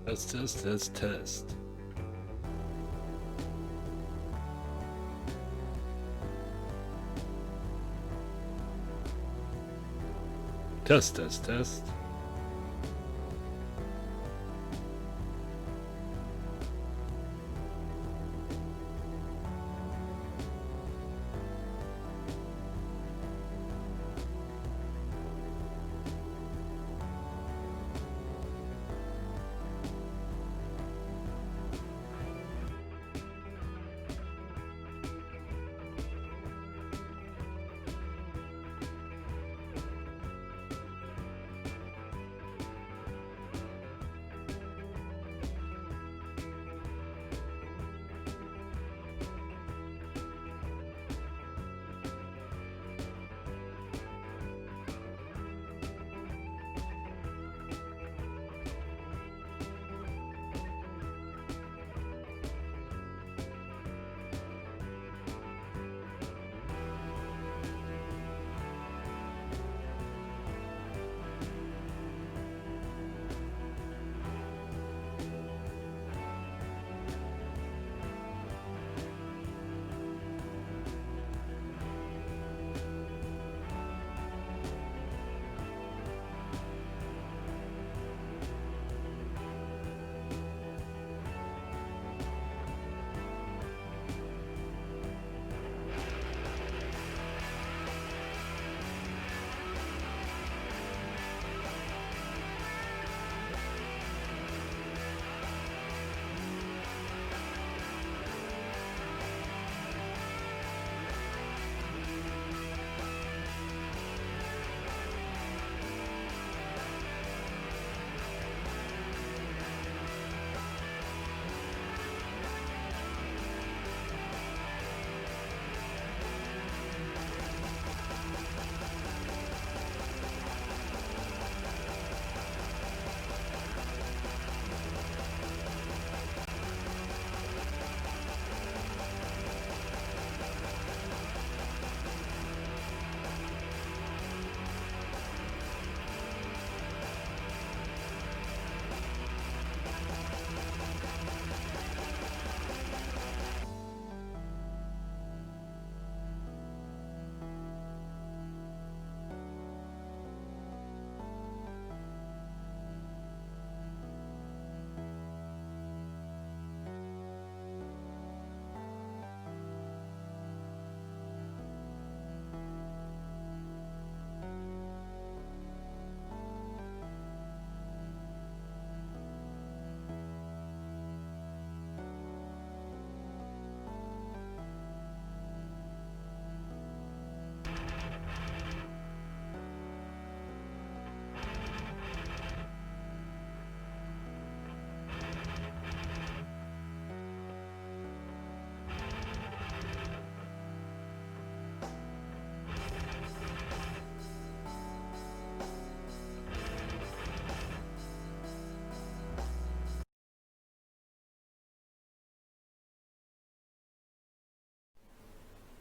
Test, test, test, test. Test, test, test.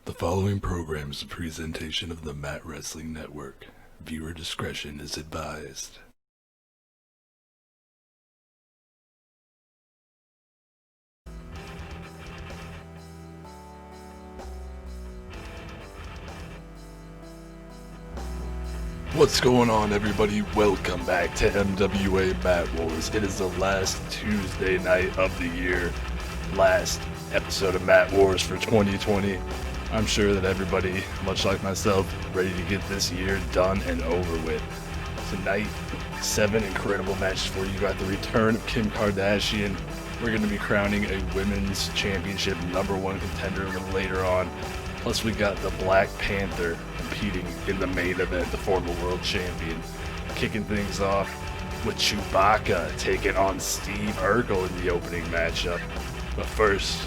The following program is a presentation of the Mat Wrestling Network. Viewer discretion is advised. What's going on, everybody? Welcome back to MWA Mat Wars. It is the last Tuesday night of the year, last episode of Mat Wars for 2020. I'm sure that everybody, much like myself, ready to get this year done and over with. Tonight, 7 incredible matches for you. You got the return of Kim Kardashian. We're going to be crowning a women's championship #1 contender a little later on. Plus, we got the Black Panther competing in the main event, the former world champion. Kicking things off with Chewbacca taking on Steve Urkel in the opening matchup. But first,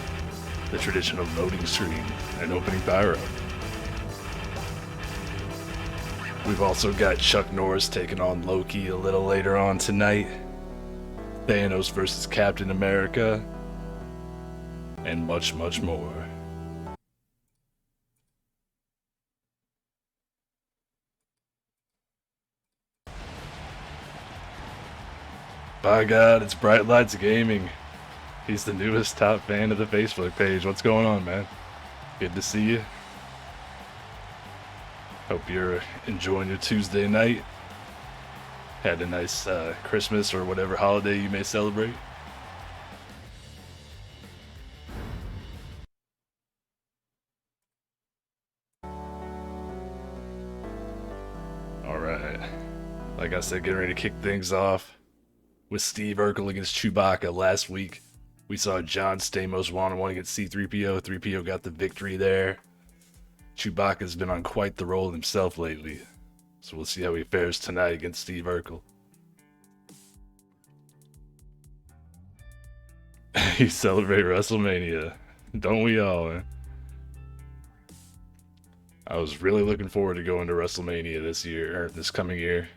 the traditional loading screen and opening pyro. We've also got Chuck Norris taking on Loki a little later on tonight. Thanos versus Captain America. And much, much more. By God, it's Bright Lights Gaming. He's the newest top fan of the Facebook page. What's going on, man? Good to see you. Hope you're enjoying your Tuesday night. Had a nice Christmas or whatever holiday you may celebrate. Alright. Like I said, getting ready to kick things off with Steve Urkel against Chewbacca last week. We saw John Stamos 1-on-1 against C-3PO. 3PO got the victory there. Chewbacca's been on quite the roll himself lately. So we'll see how he fares tonight against Steve Urkel. You celebrate WrestleMania. Don't we all, man? I was really looking forward to going to WrestleMania this coming year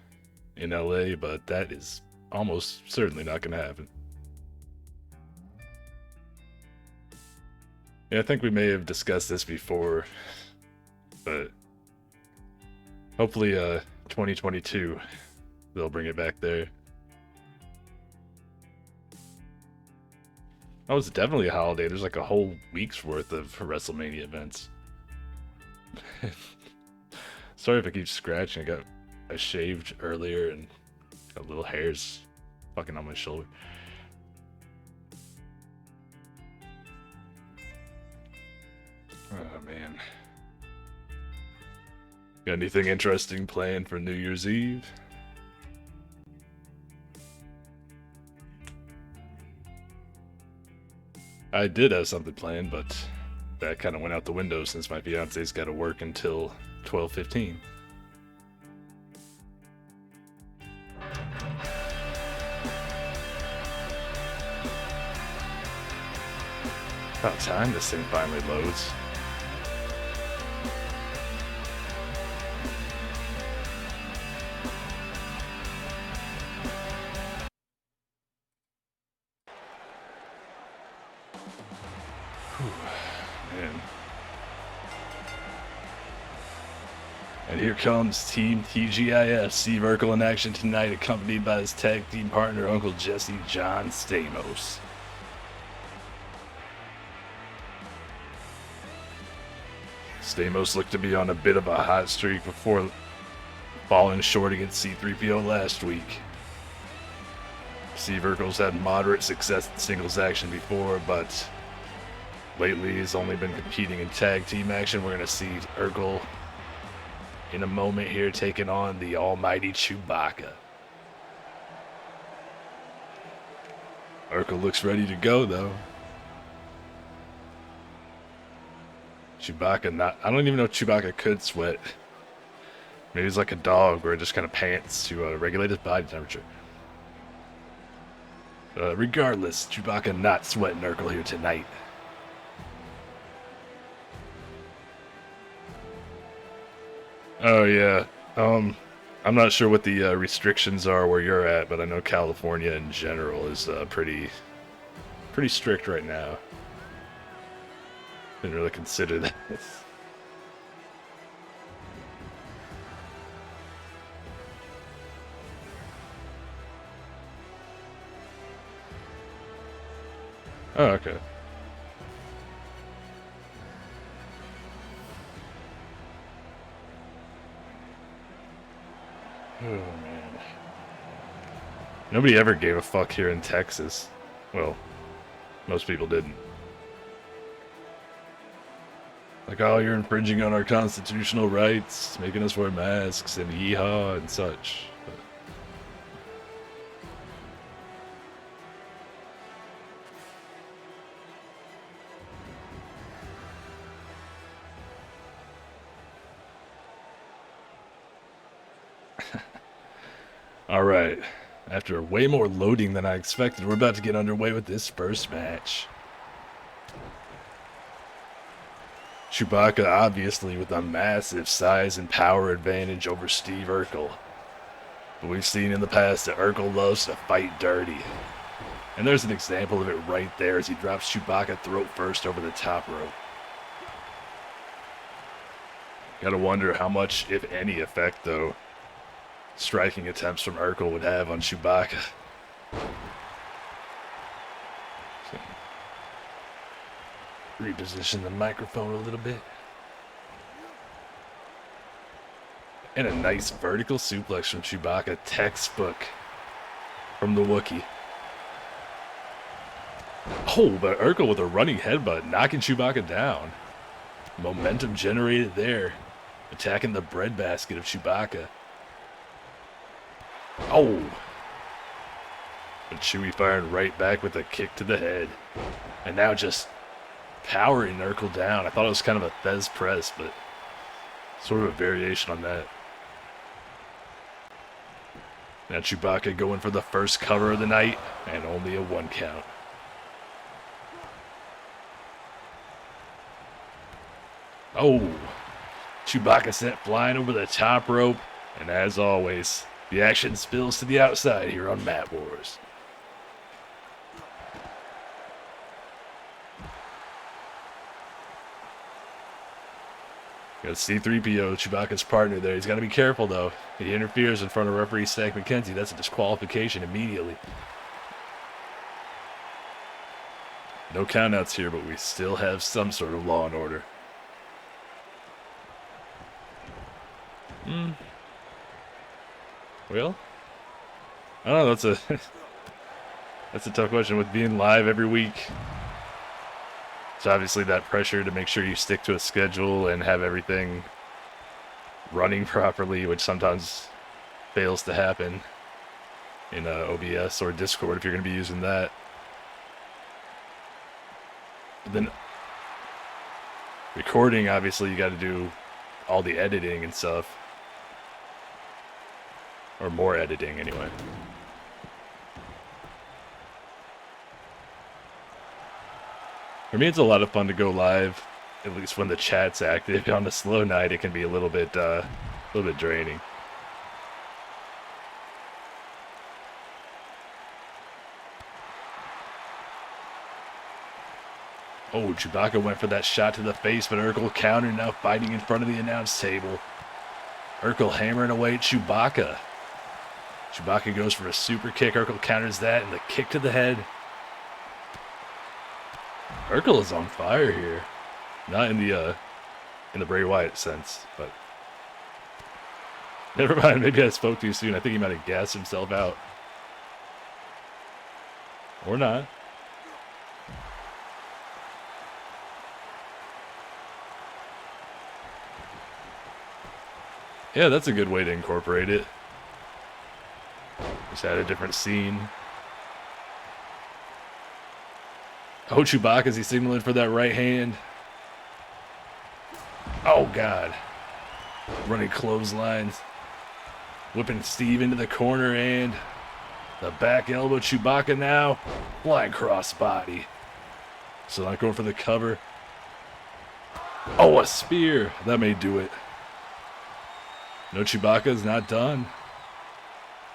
in LA, but that is almost certainly not going to happen. Yeah, I think we may have discussed this before, but hopefully 2022 they'll bring it back there. Oh, it's definitely a holiday. There's like a whole week's worth of WrestleMania events. Sorry if I keep scratching. I shaved earlier and got little hairs fucking on my shoulder. Oh man. Got anything interesting planned for New Year's Eve? I did have something planned, but that kind of went out the window since my fiance's got to work until 12:15. About time this thing finally loads. Man. And here comes Team TGIF. Steve Urkel in action tonight, accompanied by his tag team partner, Uncle Jesse John Stamos. Stamos looked to be on a bit of a hot streak before falling short against C-3PO last week. Steve Urkel's had moderate success in singles action before, but lately he's only been competing in tag team action. We're going to see Urkel in a moment here taking on the almighty Chewbacca. Urkel looks ready to go though. Chewbacca I don't even know if Chewbacca could sweat. Maybe he's like a dog where it just kind of pants to regulate his body temperature. Regardless, Chewbacca not sweating Urkel here tonight. Oh yeah. I'm not sure what the restrictions are where you're at, but I know California in general is pretty strict right now. Didn't really consider that. Oh, okay. Oh, man. Nobody ever gave a fuck here in Texas. Well, most people didn't. Like, oh, you're infringing on our constitutional rights, making us wear masks and yeehaw and such. Alright, after way more loading than I expected, we're about to get underway with this first match. Chewbacca obviously with a massive size and power advantage over Steve Urkel. But we've seen in the past that Urkel loves to fight dirty. And there's an example of it right there as he drops Chewbacca throat first over the top rope. Gotta wonder how much, if any, effect, though, striking attempts from Urkel would have on Chewbacca. Reposition the microphone a little bit. And a nice vertical suplex from Chewbacca. Textbook from the Wookiee. Oh, but Urkel with a running headbutt, knocking Chewbacca down. Momentum generated there. Attacking the breadbasket of Chewbacca. Oh! But Chewie firing right back with a kick to the head. And now just powering Urkel down. I thought it was kind of a Thez press, but sort of a variation on that. Now Chewbacca going for the first cover of the night, and only a 1 count. Oh! Chewbacca sent flying over the top rope, and as always, the action spills to the outside here on Mat Wars. Got C-3PO, Chewbacca's partner there. He's got to be careful, though. He interferes in front of referee Stack McKenzie. That's a disqualification immediately. No countouts here, but we still have some sort of law and order. Well, I don't know. That's a tough question with being live every week. It's obviously that pressure to make sure you stick to a schedule and have everything running properly, which sometimes fails to happen in OBS or Discord if you're going to be using that. But then recording, obviously, you got to do all the editing and stuff. Or more editing, anyway. For me, it's a lot of fun to go live, at least when the chat's active. On a slow night, it can be a little bit draining. Oh, Chewbacca went for that shot to the face, but Urkel countered, now fighting in front of the announce table. Urkel hammering away at Chewbacca. Chewbacca goes for a super kick. Urkel counters that, and the kick to the head. Urkel is on fire here. Not in the Bray Wyatt sense, but never mind. Maybe I spoke too soon. I think he might have gassed himself out. Or not. Yeah, that's a good way to incorporate it. Just add a different scene. Oh, Chewbacca, is he signaling for that right hand? Oh, God. Running clotheslines. Whipping Steve into the corner, and the back elbow. Chewbacca now. Flying crossbody. So not going for the cover. Oh, a spear. That may do it. No, Chewbacca's not done.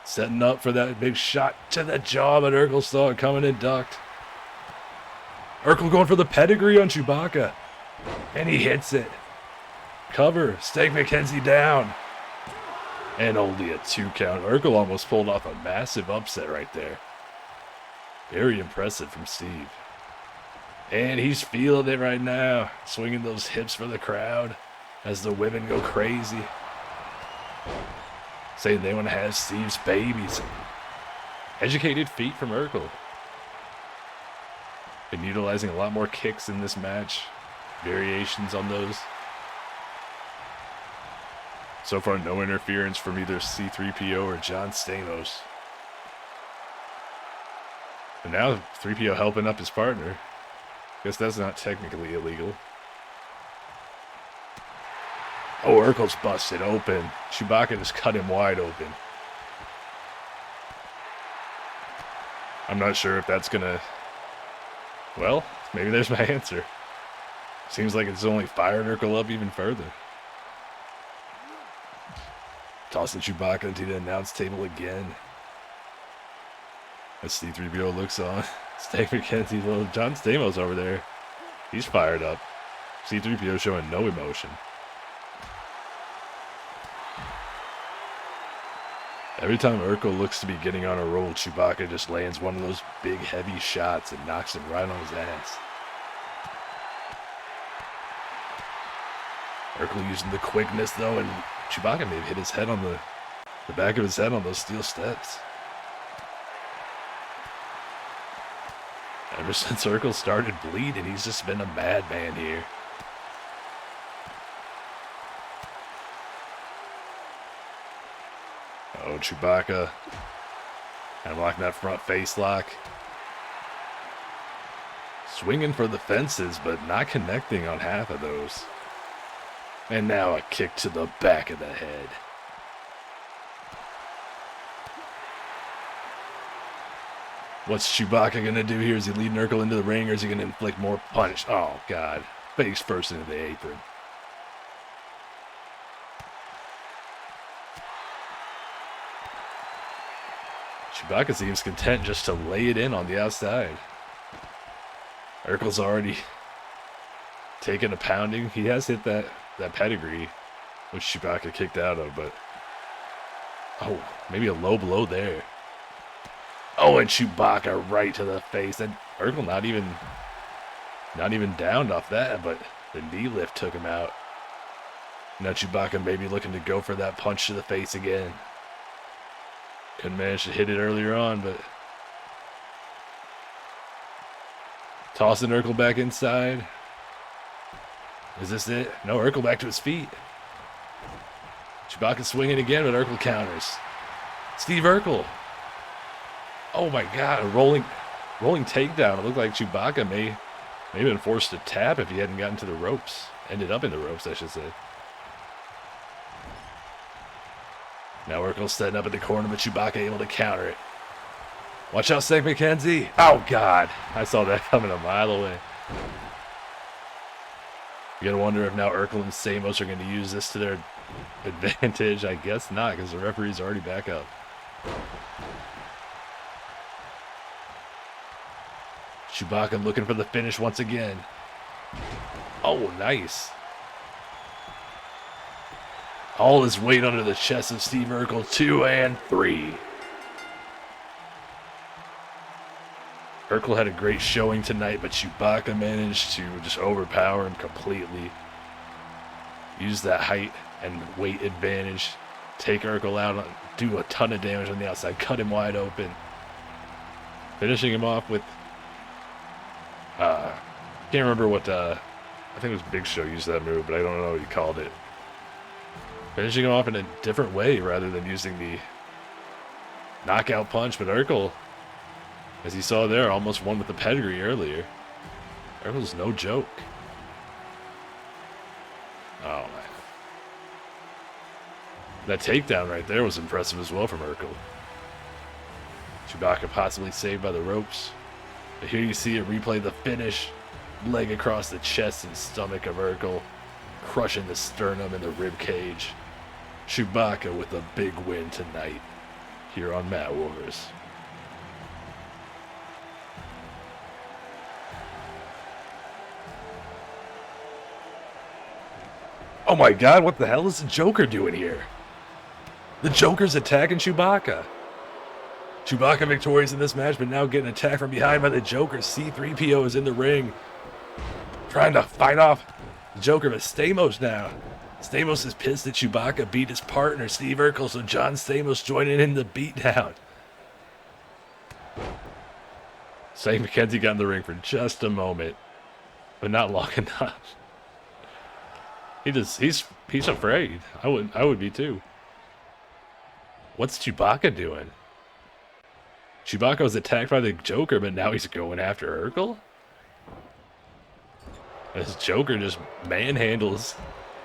Setting up for that big shot to the jaw, but Urkel saw it coming and ducked. Urkel going for the pedigree on Chewbacca. And he hits it. Cover. Stake McKenzie down. And only a 2 count. Urkel almost pulled off a massive upset right there. Very impressive from Steve. And he's feeling it right now. Swinging those hips for the crowd as the women go crazy. Saying they want to have Steve's babies. Educated feet from Urkel. Been utilizing a lot more kicks in this match. Variations on those. So far, no interference from either C-3PO or John Stamos. And now 3PO helping up his partner. Guess that's not technically illegal. Oh, Urkel's busted open. Chewbacca just cut him wide open. I'm not sure if that's gonna... Well, maybe there's my answer. Seems like it's only fired Urkel up even further. Tossing Chewbacca into the announce table again. As C-3PO looks on. Stake McKenzie, little John Stamos over there. He's fired up. C-3PO showing no emotion. Every time Urkel looks to be getting on a roll, Chewbacca just lands one of those big heavy shots and knocks him right on his ass. Urkel using the quickness though, and Chewbacca may have hit his head on the back of his head on those steel steps. Ever since Urkel started bleeding, he's just been a madman here. Oh, Chewbacca. Kind of locking that front face lock. Swinging for the fences, but not connecting on half of those. And now a kick to the back of the head. What's Chewbacca going to do here? Is he leading Urkel into the ring, or is he going to inflict more punch? Oh, God. Face first into the apron. Chewbacca seems content just to lay it in on the outside. Urkel's already taken a pounding. He has hit that pedigree, which Chewbacca kicked out of, but... Oh, maybe a low blow there. Oh, and Chewbacca right to the face. And Urkel not even downed off that, but the knee lift took him out. Now Chewbacca may be looking to go for that punch to the face again. Couldn't manage to hit it earlier on, but... Tossing Urkel back inside. Is this it? No, Urkel back to his feet. Chewbacca swinging again, but Urkel counters. Steve Urkel. Oh my God, a rolling takedown. It looked like Chewbacca may have been forced to tap if he hadn't gotten to the ropes. Ended up in the ropes, I should say. Now Urkel's setting up in the corner, but Chewbacca able to counter it. Watch out, Seg McKenzie. Oh, God. I saw that coming a mile away. You gotta wonder if now Urkel and Stamos are going to use this to their advantage. I guess not, because the referee's already back up. Chewbacca looking for the finish once again. Oh, nice. All his weight under the chest of Steve Urkel. 2 and 3. Urkel had a great showing tonight, but Chewbacca managed to just overpower him completely. Use that height and weight advantage. Take Urkel out, do a ton of damage on the outside, cut him wide open. Finishing him off with... can't remember what... I think it was Big Show used that move, but I don't know what he called it. Finishing him off in a different way rather than using the knockout punch, but Urkel... As you saw there, almost won with the pedigree earlier. Urkel's no joke. Oh, man. That takedown right there was impressive as well from Urkel. Chewbacca possibly saved by the ropes. But here you see it replay the finish. Leg across the chest and stomach of Urkel. Crushing the sternum and the rib cage. Chewbacca with a big win tonight. Here on Mat Wars. Oh my God, what the hell is the Joker doing here? The Joker's attacking Chewbacca. Chewbacca victorious in this match, but now getting attacked from behind by the Joker. C-3PO is in the ring. Trying to fight off the Joker, but Stamos now. Stamos is pissed that Chewbacca beat his partner, Steve Urkel, so John Stamos joining in the beatdown. Seg McKenzie got in the ring for just a moment, but not long enough. He's afraid. I would be too. What's Chewbacca doing? Chewbacca was attacked by the Joker, but now he's going after Urkel? This Joker just manhandles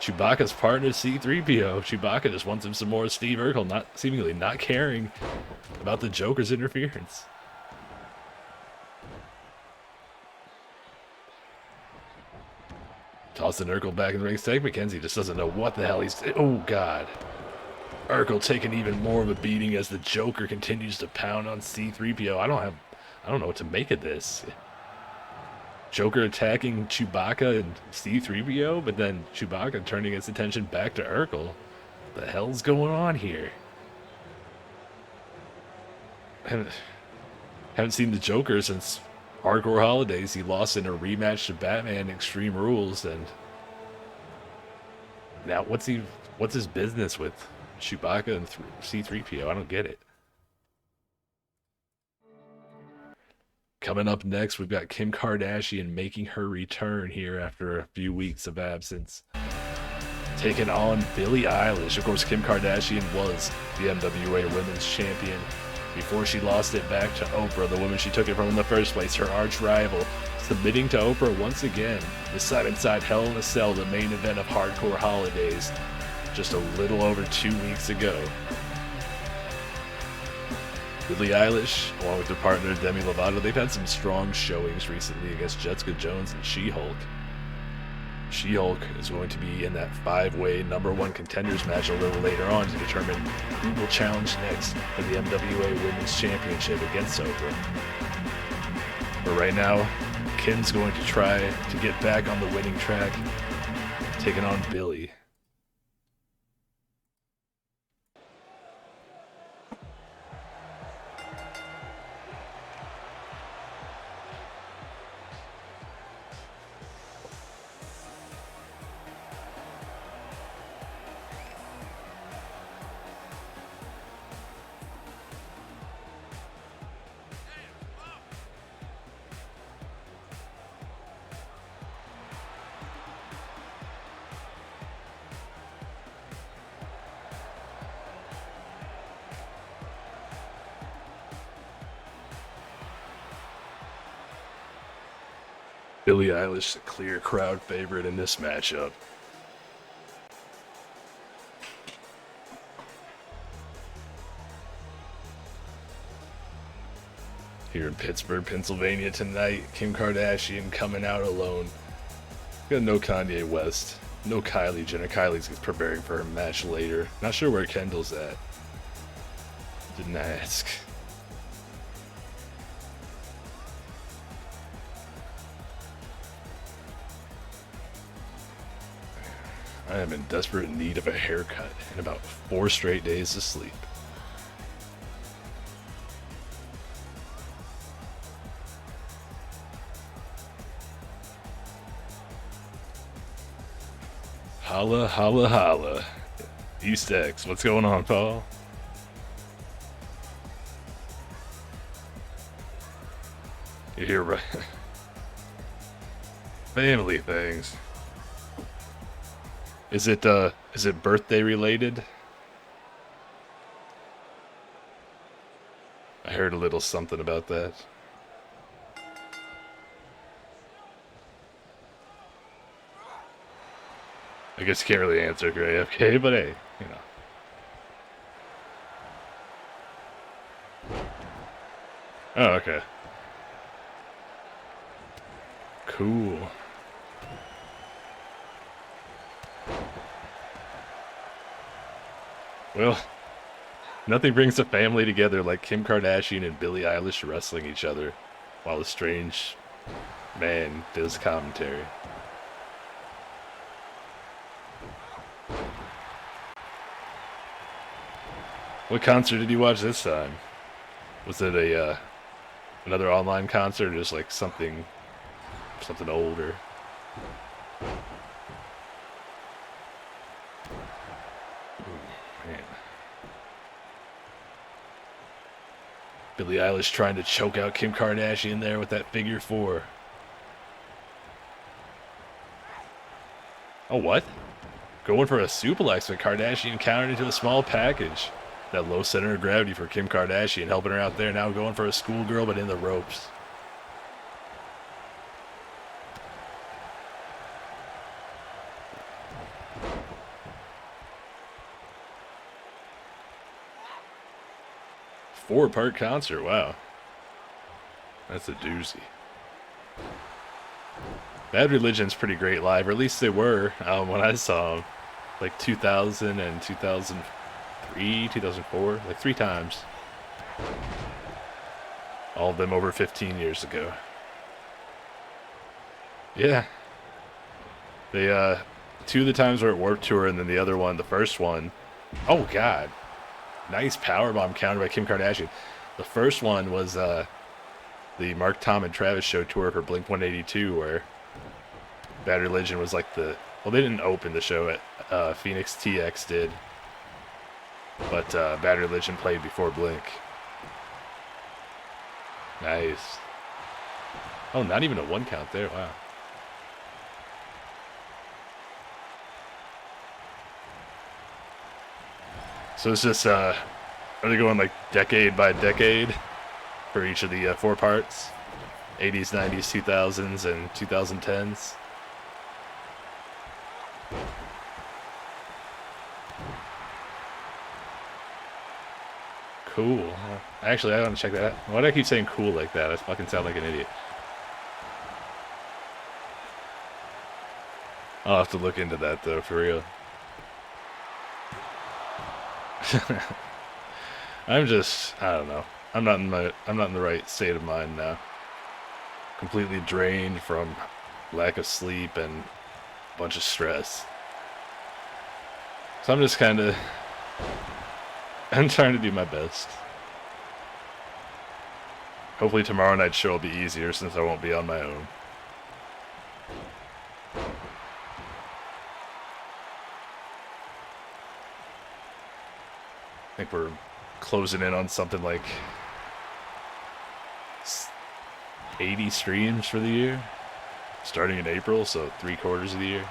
Chewbacca's partner C-3PO. Chewbacca just wants him some more Steve Urkel, seemingly not caring about the Joker's interference. Tossing Urkel back in the ring. Seg McKenzie just doesn't know what the hell he's... Oh, God. Urkel taking even more of a beating as the Joker continues to pound on C-3PO. I don't know what to make of this. Joker attacking Chewbacca and C-3PO, but then Chewbacca turning his attention back to Urkel. What the hell's going on here? haven't, haven't seen the Joker since Hardcore Holidays. He lost in a rematch to Batman Extreme Rules, and now what's his business with Chewbacca and C-3PO? I don't get it. Coming up next, we've got Kim Kardashian making her return here after a few weeks of absence, taking on Billie Eilish. Of course, Kim Kardashian was the MWA Women's Champion before she lost it back to Oprah, the woman she took it from in the first place, her arch rival, submitting to Oprah once again. This time inside Hell in a Cell, the main event of Hardcore Holidays, just a little over 2 weeks ago. Billie Eilish, along with her partner Demi Lovato, they've had some strong showings recently against Jessica Jones and She-Hulk. She-Hulk is going to be in that 5-way #1 contenders match a little later on to determine who will challenge next for the MWA Women's Championship against Oprah. But right now, Kim's going to try to get back on the winning track, taking on Billie. Billie Eilish, the clear crowd favorite in this matchup. Here in Pittsburgh, Pennsylvania tonight, Kim Kardashian coming out alone. Got no Kanye West, no Kylie Jenner. Kylie's preparing for her match later. Not sure where Kendall's at. Didn't ask. I am in desperate need of a haircut and about 4 straight days of sleep. Holla, holla, holla. East X, what's going on, Paul? You're here, right? Family things. Is it birthday related? I heard a little something about that. I guess you can't really answer, Gray, okay, but hey, you know. Oh, okay. Cool. Well, nothing brings a family together like Kim Kardashian and Billie Eilish wrestling each other while a strange man does commentary. What concert did you watch this time? Was it a another online concert or just like something older? Billie Eilish trying to choke out Kim Kardashian there with that figure 4. Oh, what? Going for a suplex, but Kardashian countered into a small package. That low center of gravity for Kim Kardashian, helping her out there. Now going for a schoolgirl, but in the ropes. Four-part concert, wow. That's a doozy. Bad Religion's pretty great live, or at least they were when I saw them. Like 2000 and 2003, 2004, like 3 times. All of them over 15 years ago. Yeah. They, 2 of the times were at Warped Tour, and then the other one, the first one, oh god. Nice powerbomb counter by Kim Kardashian. The first one was the Mark, Tom, and Travis show tour for Blink 182, where Bad Religion was like the... Well, they didn't open the show. Phoenix TX did. But Bad Religion played before Blink. Nice. Oh, not even a one count there. Wow. So it's just, are they going like decade by decade for each of the 4 parts? 80s, 90s, 2000s, and 2010s? Cool. Actually, I want to check that out. Why do I keep saying cool like that? I fucking sound like an idiot. I'll have to look into that though, for real. I don't know. I'm not in the right state of mind now. Completely drained from lack of sleep and a bunch of stress. So I'm just I'm trying to do my best. Hopefully tomorrow night's show will be easier since I won't be on my own. I think we're closing in on something like 80 streams for the year, starting in April, so 3/4 of the year.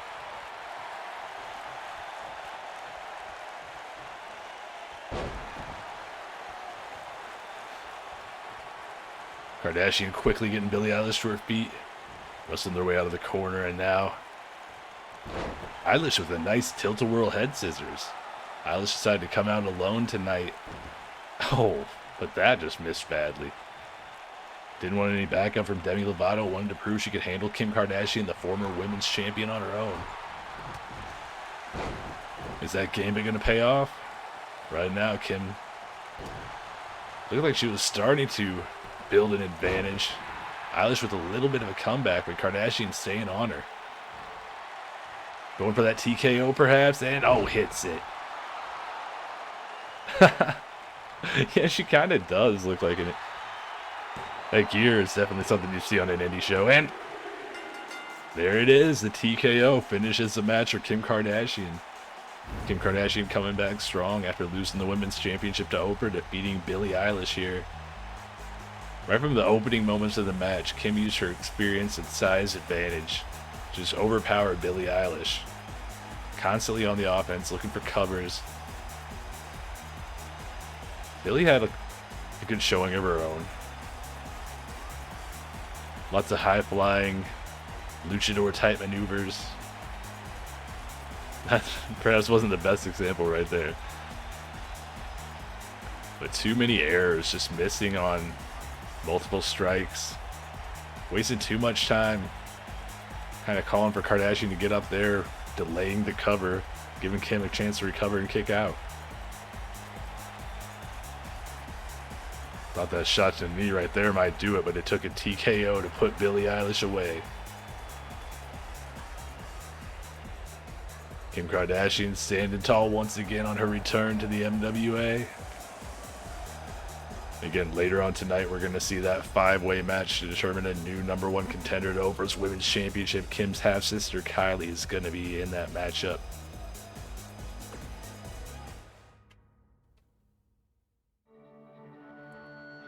Kardashian quickly getting Billie Eilish to her feet, wrestling their way out of the corner, and now Eilish with a nice tilt-a-whirl head scissors. Eilish decided to come out alone tonight. Oh, but that just missed badly. Didn't want any backup from Demi Lovato, wanted to prove she could handle Kim Kardashian, the former women's champion, on her own. Is that gambit going to pay off? Right now, Kim looked like she was starting to build an advantage. Eilish with a little bit of a comeback, but Kardashian staying on her. Going for that TKO perhaps, and oh, hits it. Yeah, she kind of does look like it. That gear is definitely something you see on an indie show, and there it is. The TKO finishes the match for Kim Kardashian. Kim Kardashian coming back strong after losing the women's championship to Oprah, defeating Billie Eilish here. Right from the opening moments of the match, Kim used her experience and size advantage to just overpower Billie Eilish. Constantly on the offense, looking for covers. Billie had a good showing of her own. Lots of high-flying, luchador-type maneuvers. That perhaps wasn't the best example right there. But too many errors, just missing on multiple strikes. Wasted too much time kind of calling for Kardashian to get up there, delaying the cover, giving Kim a chance to recover and kick out. Thought that shot to the knee right there might do it, but it took a TKO to put Billie Eilish away. Kim Kardashian standing tall once again on her return to the MWA. Again, later on tonight, we're going to see that 5-way match to determine a new #1 contender to Oprah's Women's Championship. Kim's half-sister, Kylie, is going to be in that matchup.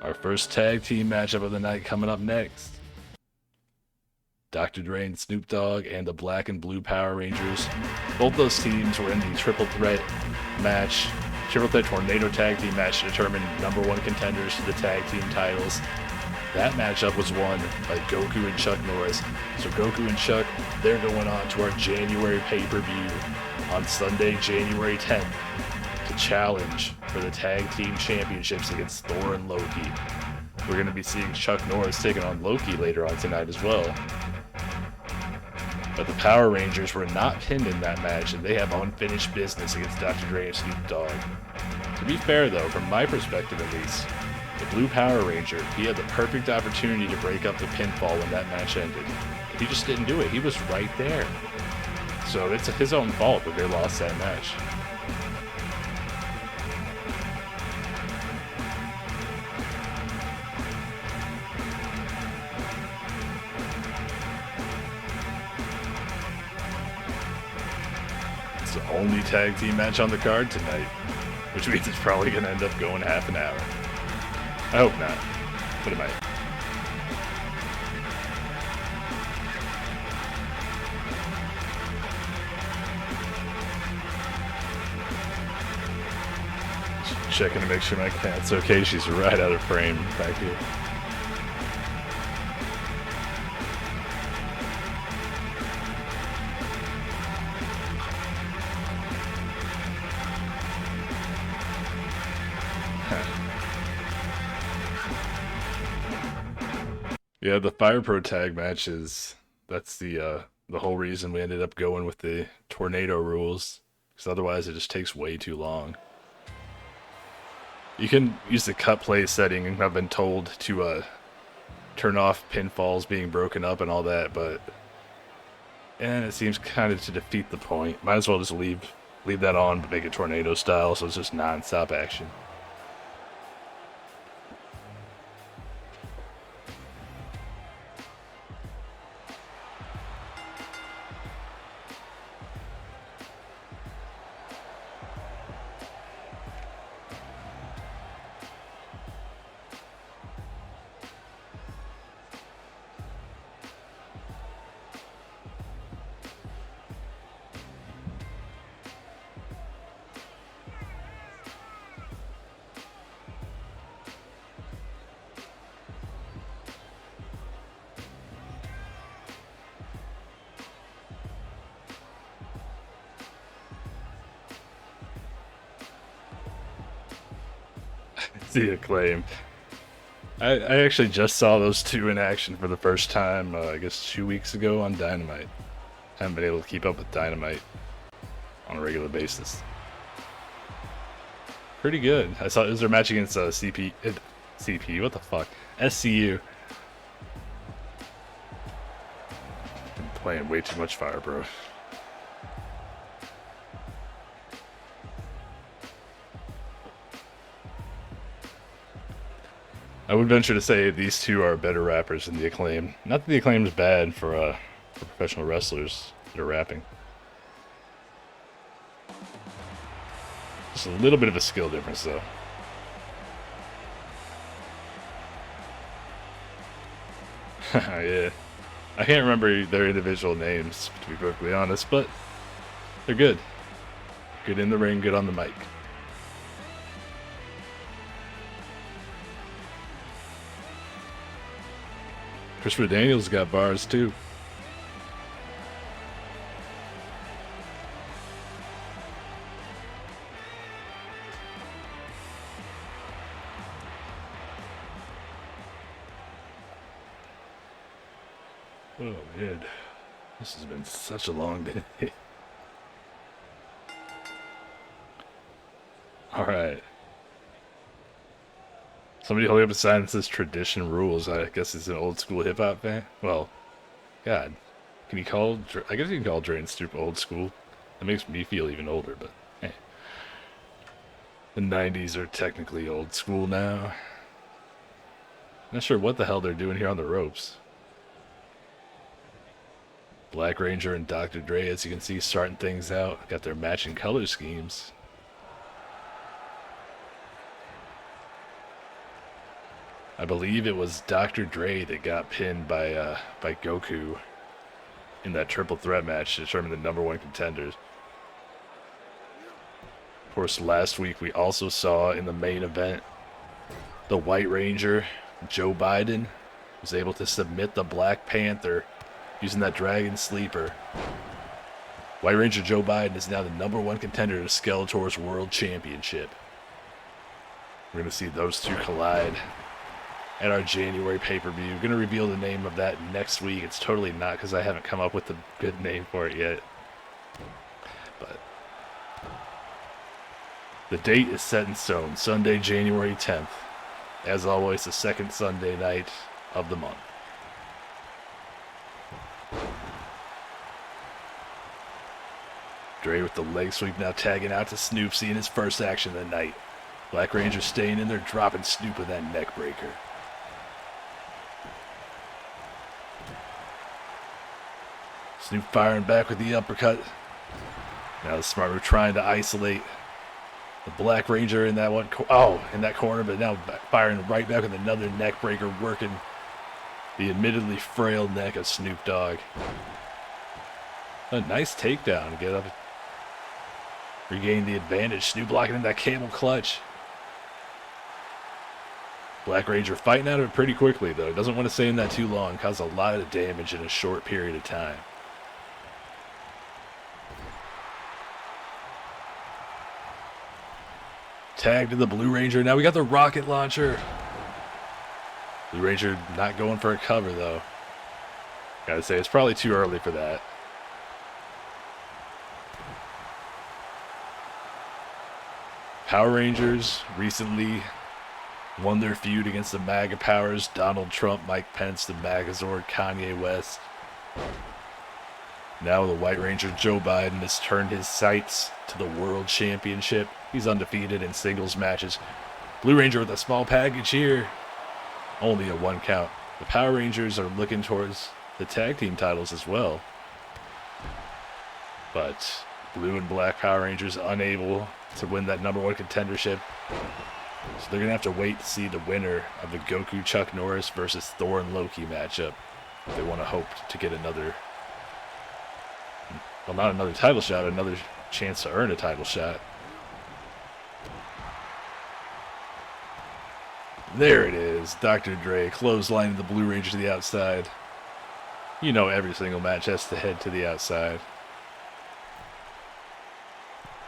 Our first tag team matchup of the night coming up next. Dr. Dre and Snoop Dogg and the Black and Blue Power Rangers. Both those teams were in the triple threat match. Triple threat tornado tag team match to determine #1 contenders to the tag team titles. That matchup was won by Goku and Chuck Norris. So Goku and Chuck, they're going on to our January pay-per-view on Sunday, January 10th to challenge for the tag team championships against Thor and Loki. We're going to be seeing Chuck Norris taking on Loki later on tonight as well. But the Power Rangers were not pinned in that match, and they have unfinished business against Dr. Dre and Snoop Dogg. To be fair, though, from my perspective at least, the Blue Power Ranger, he had the perfect opportunity to break up the pinfall when that match ended. He just didn't do it. He was right there. So it's his own fault that they lost that match. only tag team match on the card tonight, which means it's probably going to end up going half an hour. I hope not, but it might. Checking to make sure my cat's okay. She's right out of frame back here. Yeah, the Fire Pro tag matches, that's the whole reason we ended up going with the tornado rules, because otherwise it just takes way too long. You can use the cut play setting, and I've been told to turn off pinfalls being broken up and all that, but it seems kind of to defeat the point. Might as well just leave that on, but make it tornado style, so it's just non-stop action. The Acclaim. I actually just saw those two in action for the first time, I guess 2 weeks ago on Dynamite. Haven't been able to keep up with Dynamite on a regular basis. Pretty good. I saw it was their match against CP, what the fuck? SCU. I'm playing way too much Fire Bro. I would venture to say these two are better rappers than the Acclaim. Not that the Acclaim is bad for professional wrestlers that are rapping. Just a little bit of a skill difference, though. Yeah. I can't remember their individual names, to be perfectly honest, but they're good. Good in the ring, good on the mic. Christopher Daniels got bars too. Oh man, this has been such a long day. Alright. Somebody holding up a sign that says tradition rules. I guess it's an old school hip hop fan. Well, God. Can you call, I guess you can call Dre and Snoop old school. That makes me feel even older, but hey. The 90s are technically old school now. Not sure what the hell they're doing here on the ropes. Black Ranger and Dr. Dre, as you can see, starting things out. Got their matching color schemes. I believe it was Dr. Dre that got pinned by Goku in that triple threat match to determine the #1 contenders. Of course, last week we also saw in the main event the White Ranger, Joe Biden, was able to submit the Black Panther using that Dragon Sleeper. White Ranger Joe Biden is now the #1 contender to Skeletor's World Championship. We're going to see those two collide at our January pay-per-view. Going to reveal the name of that next week. It's totally not because I haven't come up with a good name for it yet. But the date is set in stone. Sunday, January 10th. As always, the second Sunday night of the month. Dre with the leg sweep now tagging out to Snoop, seeing his first action of the night. Black Ranger staying in there, dropping Snoop with that neck breaker. Snoop firing back with the uppercut. Now the Smart, we're trying to isolate the Black Ranger in that one. In that corner, but now firing right back with another neck breaker, working the admittedly frail neck of Snoop Dogg. A nice takedown. Get up, regain the advantage. Snoop blocking in that camel clutch. Black Ranger fighting out of it pretty quickly, though. Doesn't want to stay in that too long. Cause a lot of damage in a short period of time. Tag to the Blue Ranger. Now we got the rocket launcher. Blue Ranger not going for a cover, though. Gotta say, it's probably too early for that. Power Rangers recently won their feud against the MAGA powers, Donald Trump, Mike Pence, the Magazord, Kanye West. Now the White Ranger, Joe Biden, has turned his sights to the World Championship. He's undefeated in singles matches. Blue Ranger with a small package here. Only a 1 count. The Power Rangers are looking towards the tag team titles as well. But Blue and Black Power Rangers unable to win that #1 contendership. So they're going to have to wait to see the winner of the Goku Chuck Norris versus Thor and Loki matchup if they want to hope to get another, well, not another title shot, another chance to earn a title shot. There it is. Dr. Dre clotheslining the Blue Ranger to the outside. You know every single match has to head to the outside.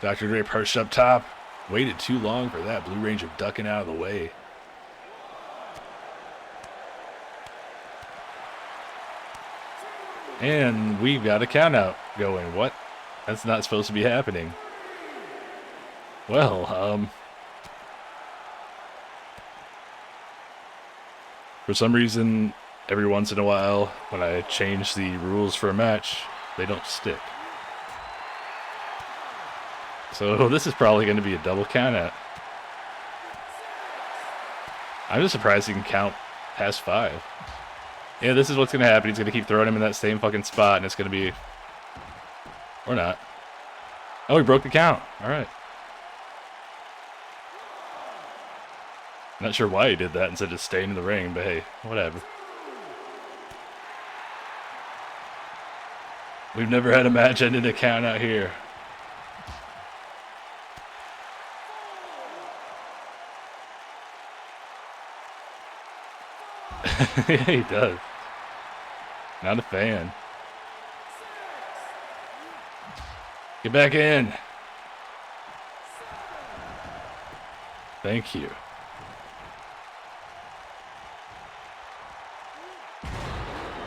Dr. Dre perched up top. Waited too long for that. Blue Ranger ducking out of the way. And we've got a count-out going. What? That's not supposed to be happening. Well, for some reason, every once in a while, when I change the rules for a match, they don't stick. So this is probably going to be a double count-out. I'm just surprised he can count past 5. Yeah, this is what's going to happen. He's going to keep throwing him in that same fucking spot, and it's going to be... Or not. Oh, he broke the count. All right. Not sure why he did that instead of just staying in the ring, but hey, whatever. We've never had a match end in a count-out here. Yeah, he does. Not a fan. Get back in. Thank you.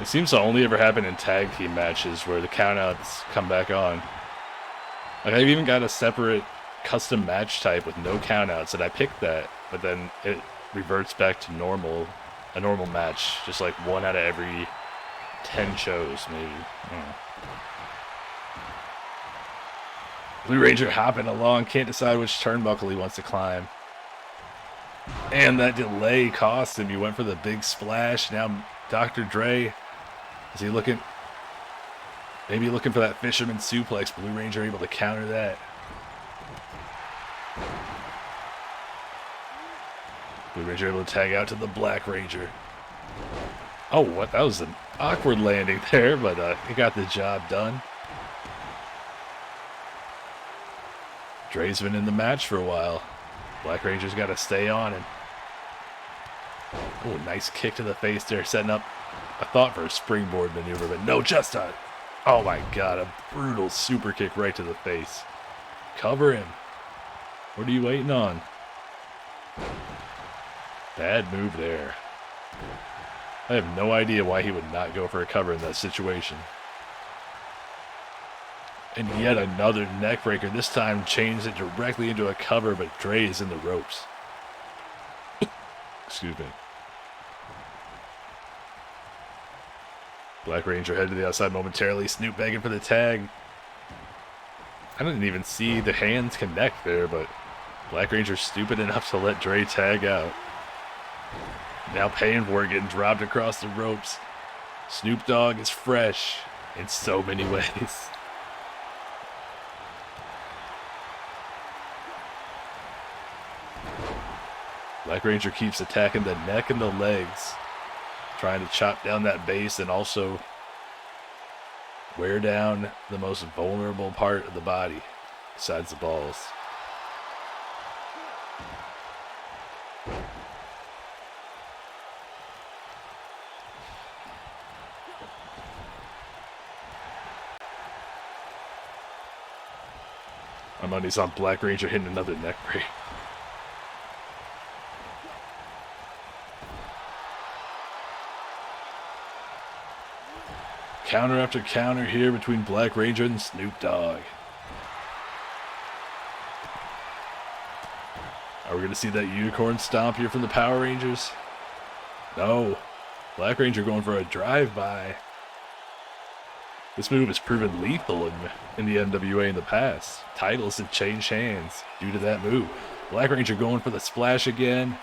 It seems to only ever happen in tag team matches where the countouts come back on. Like, I've even got a separate custom match type with no countouts, and I picked that, but then it reverts back to normal. A normal match, just like 1 out of every 10 shows, maybe. Blue Ranger hopping along, can't decide which turnbuckle he wants to climb. And that delay cost him. He went for the big splash. Now Dr. Dre, is he looking? Maybe looking for that fisherman suplex. Blue Ranger able to counter that. Blue Ranger able to tag out to the Black Ranger. Oh, what? That was an awkward landing there, but he got the job done. Dre's been in the match for a while. Black Ranger's got to stay on him. Oh, nice kick to the face there, setting up, I thought, for a springboard maneuver, but no, just a... Oh my god, a brutal super kick right to the face. Cover him. What are you waiting on? Bad move there. I have no idea why he would not go for a cover in that situation. And yet another neck breaker. This time changed it directly into a cover, but Dre is in the ropes. Excuse me. Black Ranger headed to the outside momentarily. Snoop begging for the tag. I didn't even see the hands connect there, but Black Ranger's stupid enough to let Dre tag out. Now paying for it, getting dropped across the ropes. Snoop Dogg is fresh in so many ways. Black Ranger keeps attacking the neck and the legs, trying to chop down that base and also wear down the most vulnerable part of the body, besides the balls. My money's on Black Ranger hitting another neck break. Counter after counter here between Black Ranger and Snoop Dogg. Are we going to see that unicorn stomp here from the Power Rangers? No. Black Ranger going for a drive-by. This move has proven lethal in the MWA in the past. Titles have changed hands due to that move. Black Ranger going for the splash again.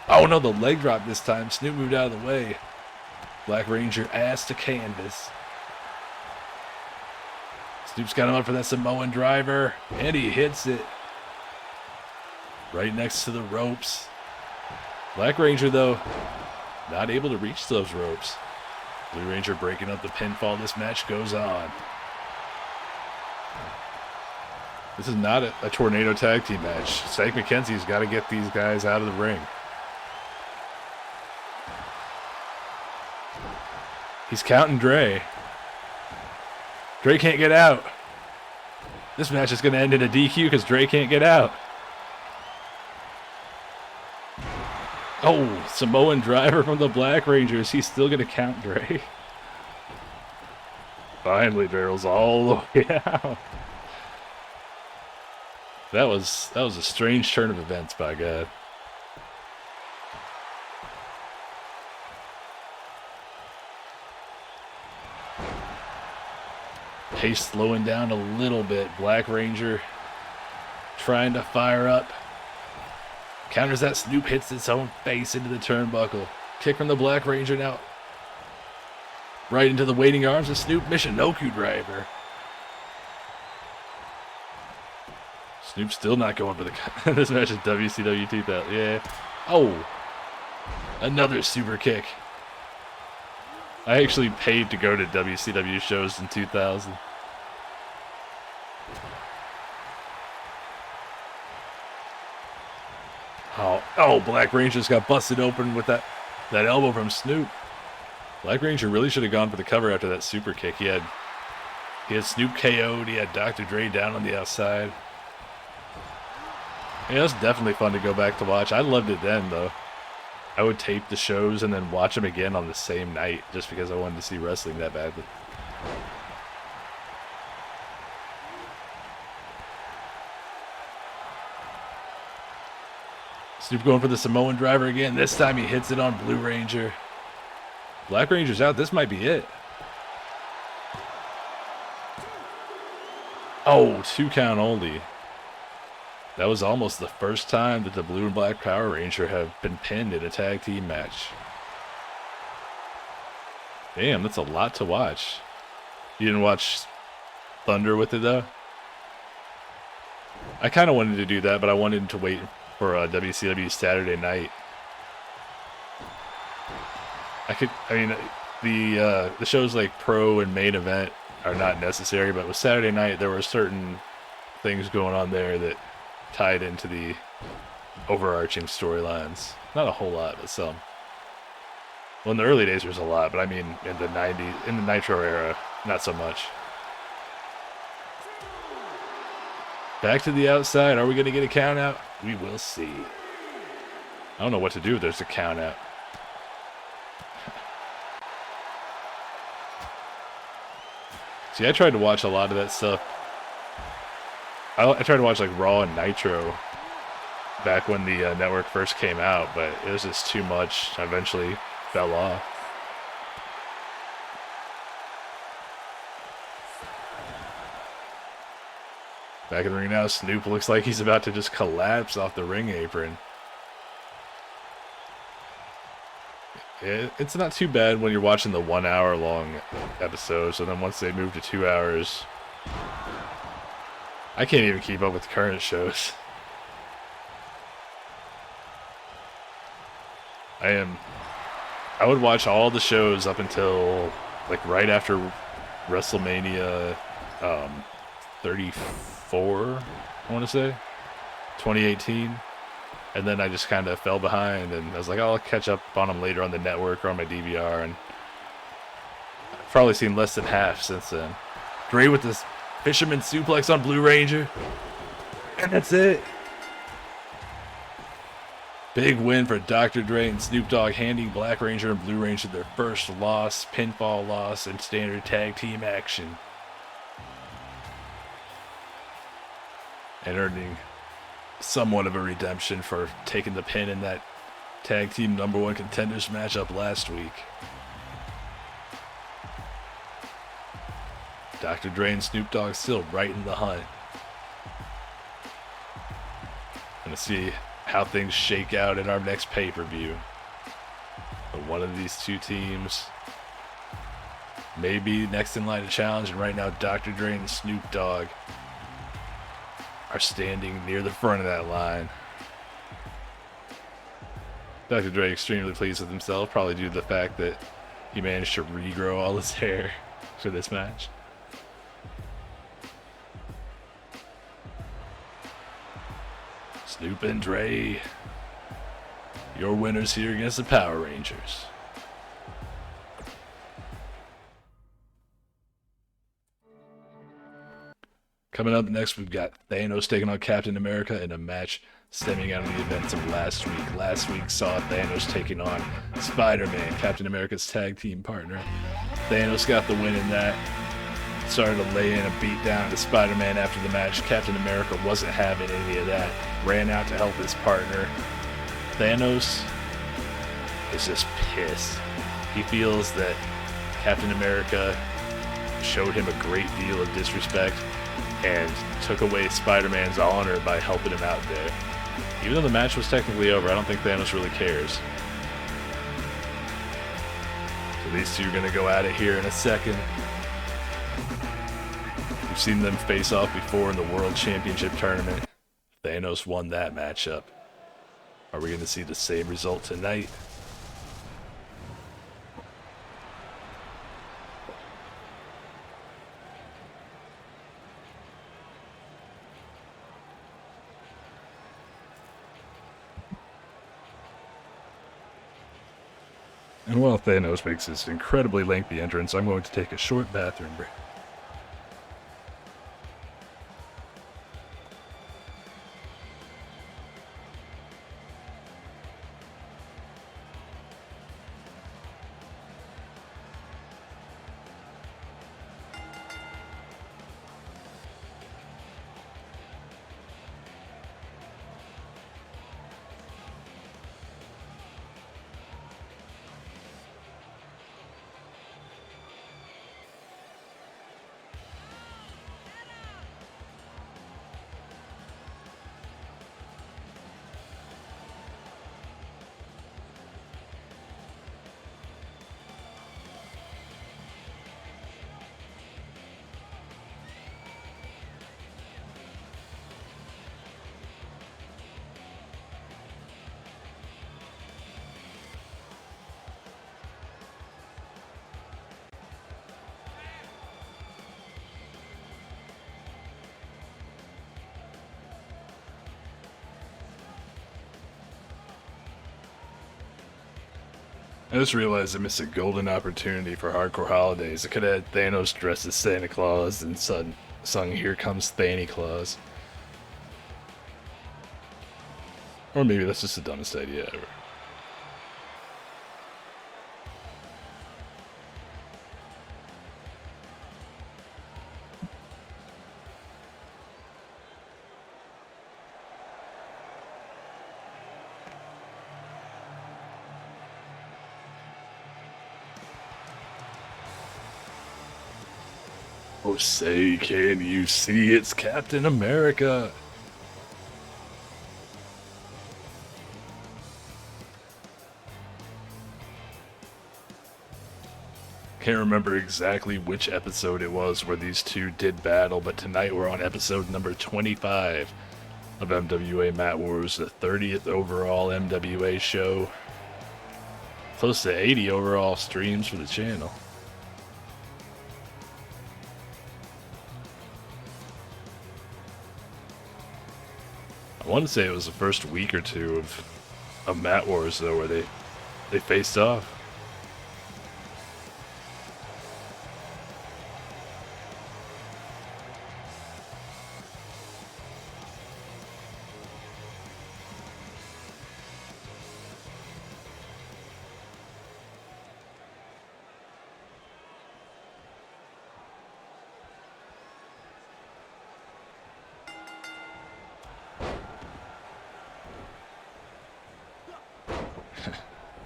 Oh no, the leg drop this time. Snoop moved out of the way. Black Ranger ass to canvas. Snoop's got him up for that Samoan driver, and he hits it. Right next to the ropes. Black Ranger, though, not able to reach those ropes. Blue Ranger breaking up the pinfall. This match goes on. This is not a tornado tag team match. Stank McKenzie's got to get these guys out of the ring. He's counting Dre. Dre can't get out. This match is going to end in a DQ because Dre can't get out. Oh, Samoan driver from the Black Rangers. He's still going to count Dre. Finally, Dre rolls all the way out. That was a strange turn of events, by God. Pace slowing down a little bit. Black Ranger trying to fire up. Counters that. Snoop hits his own face into the turnbuckle. Kick from the Black Ranger now. Right into the waiting arms of Snoop. Michinoku driver. Snoop's still not going for the... This match is WCW 2000. Yeah. Oh. Another super kick. I actually paid to go to WCW shows in 2000. Oh, Black Ranger's got busted open with that elbow from Snoop. Black Ranger really should have gone for the cover after that super kick. He had Snoop KO'd. He had Dr. Dre down on the outside. Yeah, it was definitely fun to go back to watch. I loved it then, though. I would tape the shows and then watch them again on the same night just because I wanted to see wrestling that badly. Snoop going for the Samoan driver again. This time he hits it on Blue Ranger. Black Ranger's out. This might be it. Oh, 2 count only. That was almost the first time that the Blue and Black Power Ranger have been pinned in a tag team match. Damn, that's a lot to watch. You didn't watch Thunder with it, though? I kind of wanted to do that, but I wanted to wait for WCW Saturday Night. The shows like Pro and Main Event are not necessary, but with Saturday Night, there were certain things going on there that tied into the overarching storylines. Not a whole lot, but some. Well, in the early days, there was a lot, but I mean, in the 90s, in the Nitro era, not so much. Back to the outside. Are we going to get a count out? We will see. I don't know what to do if there's a count out. See, I tried to watch a lot of that stuff. I tried to watch like Raw and Nitro back when the network first came out, but it was just too much. I eventually fell off. Back in the ring now, Snoop looks like he's about to just collapse off the ring apron. It's not too bad when you're watching the 1 hour long episodes, and then once they move to 2 hours, I can't even keep up with current shows. I would watch all the shows up until like right after WrestleMania 34, I want to say 2018, and then I just kind of fell behind, and I was like, I'll catch up on them later on the network or on my DVR, and I've probably seen less than half since then. Dre with this fisherman suplex on Blue Ranger, and that's it. Big win for Dr. Dre and Snoop Dogg, handing Black Ranger and Blue Ranger their first loss, pinfall loss, in standard tag team action. And earning somewhat of a redemption for taking the pin in that tag team #1 contenders matchup last week. Dr. Dre and Snoop Dogg still right in the hunt. Gonna see how things shake out in our next pay-per-view. But one of these two teams may be next in line to challenge, and right now Dr. Dre and Snoop Dogg are standing near the front of that line. Dr. Dre extremely pleased with himself, probably due to the fact that he managed to regrow all his hair for this match. Snoop and Dre, your winners here against the Power Rangers. Coming up next, we've got Thanos taking on Captain America in a match stemming out of the events of last week. Last week saw Thanos taking on Spider-Man, Captain America's tag team partner. Thanos got the win in that. Started to lay in a beat down to Spider-Man after the match. Captain America wasn't having any of that. Ran out to help his partner. Thanos is just pissed. He feels that Captain America showed him a great deal of disrespect and took away Spider-Man's honor by helping him out there. Even though the match was technically over, I don't think Thanos really cares. So these two are going to go at it here in a second. We've seen them face off before in the World Championship Tournament. Thanos won that matchup. Are we going to see the same result tonight? And while Thanos makes this incredibly lengthy entrance, I'm going to take a short bathroom break. I just realized I missed a golden opportunity for Hardcore Holidays. I could have had Thanos dressed as Santa Claus and sung Here Comes Thanny Claus. Or maybe that's just the dumbest idea ever. Oh, say, can you see it's Captain America? Can't remember exactly which episode it was where these two did battle, but tonight we're on episode number 25 of MWA Mat Wars, the 30th overall MWA show. close to 80 overall streams for the channel. I want to say it was the first week or two of Mat Wars though, where they faced off.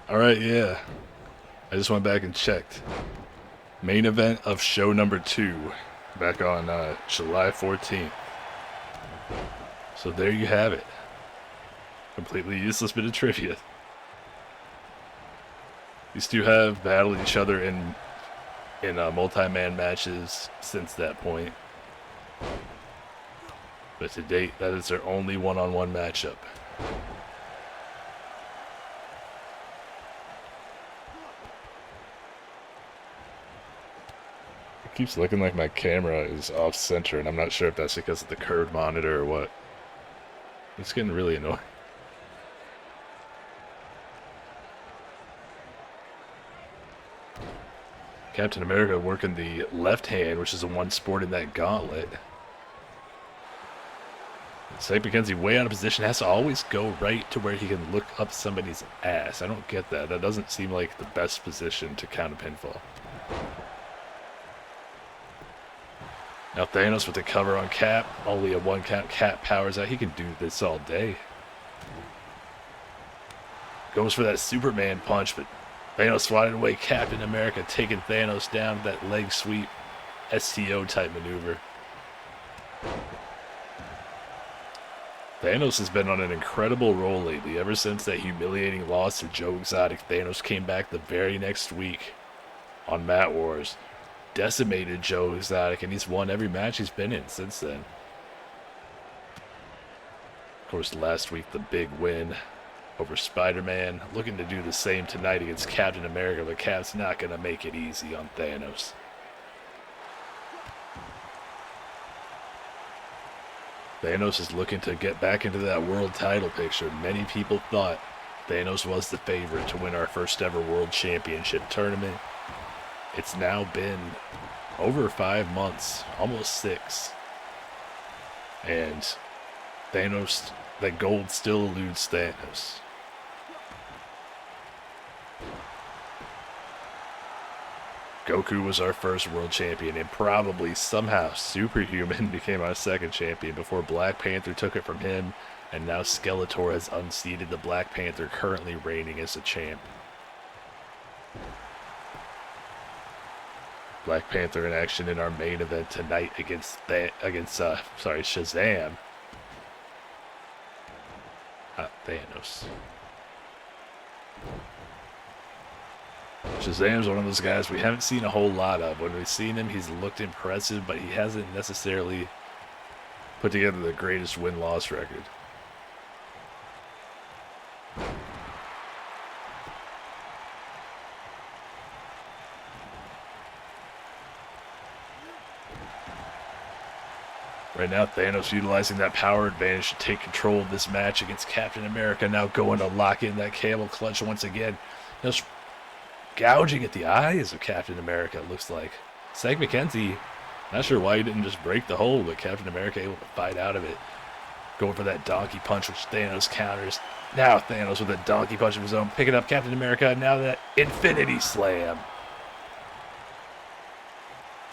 Alright, yeah. I just went back and checked. Main event of show number 2. Back on July 14th. So there you have it. Completely useless bit of trivia. These two have battled each other in multi-man matches since that point. But to date, that is their only one-on-one matchup. It keeps looking like my camera is off center, and I'm not sure if that's because of the curved monitor or what. It's getting really annoying. Captain America working the left hand, which is the one sporting that gauntlet. St. Mackenzie way out of position, has to always go right to where he can look up somebody's ass. I don't get that. That doesn't seem like the best position to count a pinfall. Now Thanos with the cover on Cap. Only a one count. Cap powers out. He can do this all day. Goes for that Superman punch, but Thanos swatted away. Captain America taking Thanos down with that leg sweep STO type maneuver. Thanos has been on an incredible roll lately. Ever since that humiliating loss to Joe Exotic, Thanos came back the very next week on Mat Wars. Decimated Joe Exotic, and he's won every match he's been in since then. Of course, last week the big win over Spider-Man. Looking to do the same tonight against Captain America, but Cap's not going to make it easy on Thanos. Thanos is looking to get back into that world title picture. Many people thought Thanos was the favorite to win our first ever world championship tournament. It's now been over 5 months, almost 6. And Thanos, that gold still eludes Thanos. Goku was our first world champion, and probably somehow Superhuman became our second champion before Black Panther took it from him, and now Skeletor has unseated the Black Panther, currently reigning as a champ. Black Panther in action in our main event tonight against Shazam. Thanos. Shazam's one of those guys we haven't seen a whole lot of. When we've seen him, he's looked impressive, but he hasn't necessarily put together the greatest win-loss record. Right now, Thanos utilizing that power advantage to take control of this match against Captain America. Now going to lock in that camel clutch once again. Just gouging at the eyes of Captain America, it looks like. St. Mackenzie, not sure why he didn't just break the hold, but Captain America able to fight out of it. Going for that donkey punch, which Thanos counters. Now Thanos with a donkey punch of his own, picking up Captain America. Now that Infinity Slam.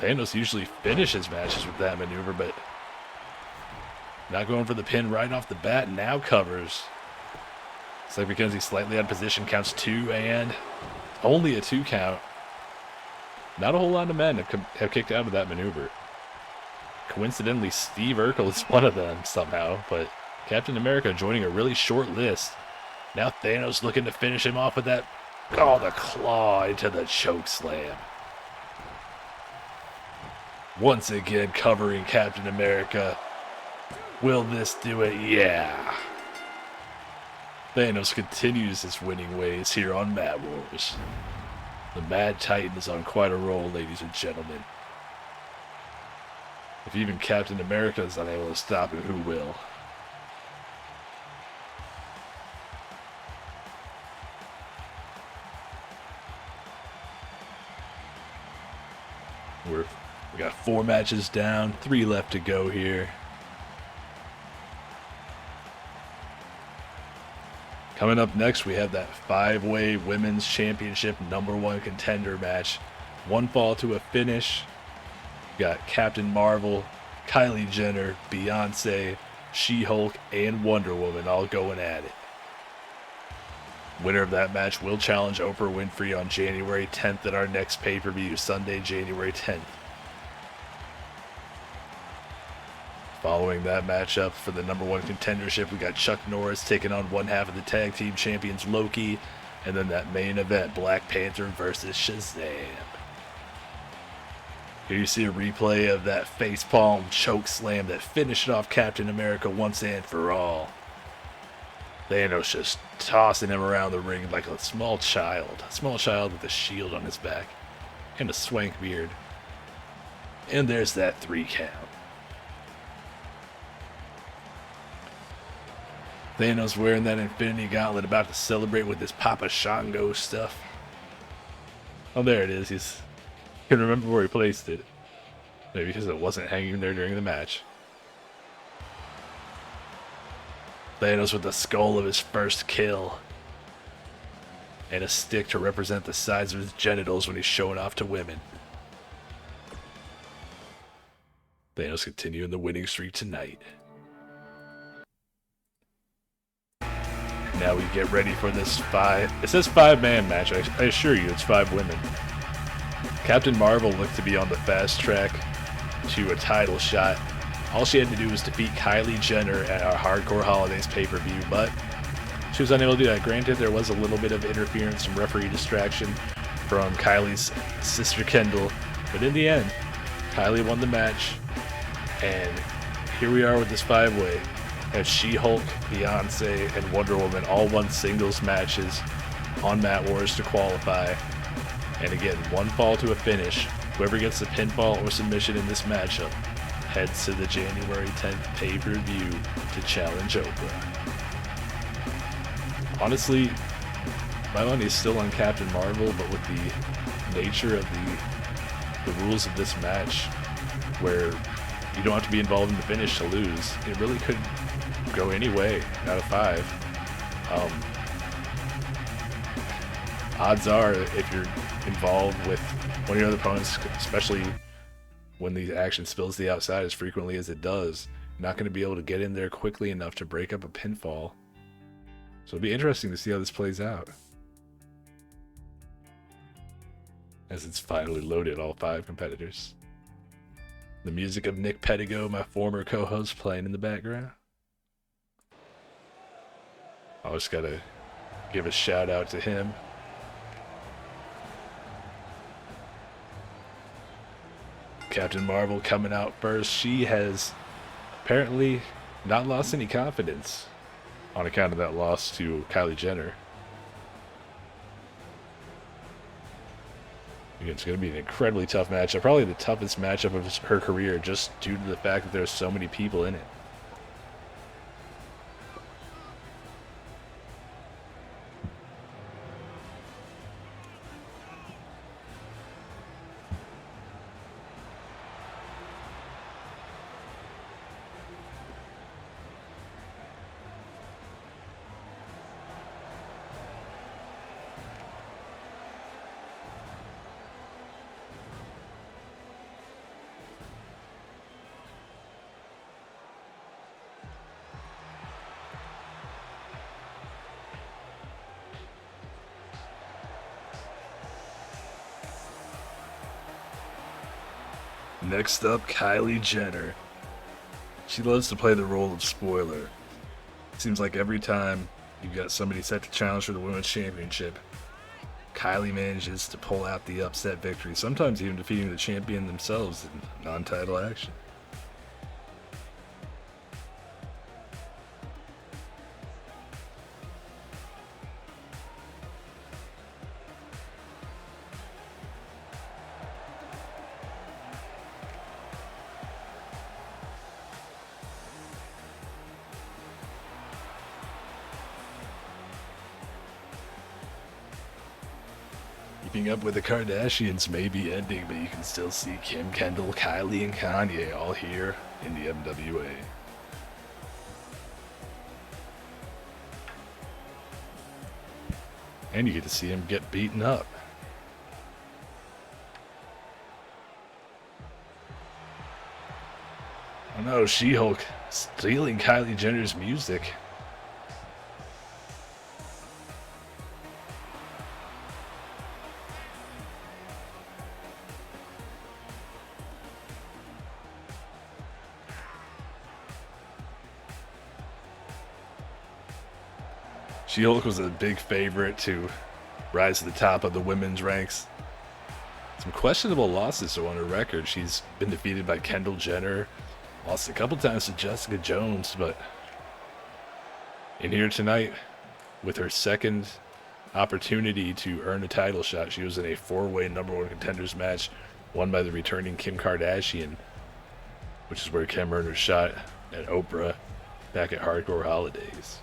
Thanos usually finishes matches with that maneuver, but not going for the pin right off the bat. Now covers. St. Mackenzie slightly out of position, counts 2, and only a 2 count. Not a whole lot of men have kicked out of that maneuver. Coincidentally, Steve Urkel is one of them somehow, but Captain America joining a really short list. Now Thanos looking to finish him off with that, the claw into the choke slam. Once again covering Captain America. Will this do it? Yeah. Thanos continues his winning ways here on Mat Wars. The Mad Titan is on quite a roll, ladies and gentlemen. If even Captain America is unable to stop him, who will? We got 4 matches down, 3 left to go here. Coming up next, we have that 5-way Women's Championship #1 contender match. One fall to a finish. We got Captain Marvel, Kylie Jenner, Beyoncé, She-Hulk, and Wonder Woman all going at it. Winner of that match will challenge Oprah Winfrey on January 10th at our next pay-per-view, Sunday, January 10th. Following that matchup for the #1 contendership, we got Chuck Norris taking on one half of the tag team champions, Loki, and then that main event, Black Panther versus Shazam. Here you see a replay of that facepalm choke slam that finished off Captain America once and for all. Thanos just tossing him around the ring like a small child with a shield on his back and a swank beard. And there's that 3 count. Thanos wearing that Infinity Gauntlet, about to celebrate with his Papa Shango stuff. Oh, there it is. He's can remember where he placed it. Maybe because it wasn't hanging there during the match. Thanos with the skull of his first kill. And a stick to represent the size of his genitals when he's showing off to women. Thanos continuing the winning streak tonight. Now we get ready for this it says 5-man match. I assure you it's 5 women. Captain Marvel looked to be on the fast track to a title shot. All she had to do was defeat Kylie Jenner at our Hardcore Holidays pay-per-view, but she was unable to do that. Granted, there was a little bit of interference and referee distraction from Kylie's sister Kendall, but in the end, Kylie won the match, and here we are with this 5-way. Have She-Hulk, Beyoncé, and Wonder Woman all won singles matches on Mat Wars to qualify. And again, one fall to a finish. Whoever gets the pinfall or submission in this matchup heads to the January 10th pay-per-view to challenge Oprah. Honestly, my money is still on Captain Marvel, but with the nature of the rules of this match, where you don't have to be involved in the finish to lose, it really could go any way out of 5. Odds are, if you're involved with one of your other opponents, especially when the action spills to the outside as frequently as it does, you're not going to be able to get in there quickly enough to break up a pinfall. So it'll be interesting to see how this plays out. As it's finally loaded all 5 competitors. The music of Nick Pettigo, my former co-host, playing in the background. I just gotta give a shout out to him. Captain Marvel coming out first. She has apparently not lost any confidence on account of that loss to Kylie Jenner. Again, it's going to be an incredibly tough matchup. Probably the toughest matchup of her career, just due to the fact that there's so many people in it. Next up, Kylie Jenner. She loves to play the role of spoiler. Seems like every time you've got somebody set to challenge for the Women's Championship, Kylie manages to pull out the upset victory, sometimes even defeating the champion themselves in non-title action. Keeping Up with the Kardashians may be ending, but you can still see Kim, Kendall, Kylie, and Kanye all here in the MWA. And you get to see him get beaten up. Oh no, She-Hulk stealing Kylie Jenner's music. She-Hulk was a big favorite to rise to the top of the women's ranks. Some questionable losses, so on her record, she's been defeated by Kendall Jenner, lost a couple times to Jessica Jones, but in here tonight, with her second opportunity to earn a title shot, she was in a four-way #1 contenders match, won by the returning Kim Kardashian, which is where Kim earned her shot at Oprah back at Hardcore Holidays.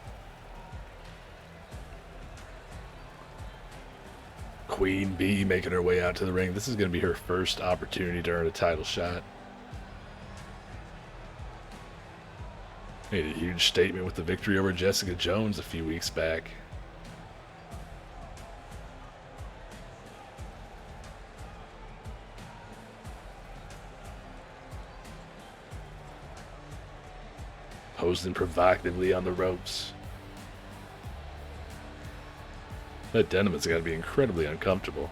Queen Bee making her way out to the ring. This is going to be her first opportunity to earn a title shot. Made a huge statement with the victory over Jessica Jones a few weeks back. Posing provocatively on the ropes. That denim has got to be incredibly uncomfortable.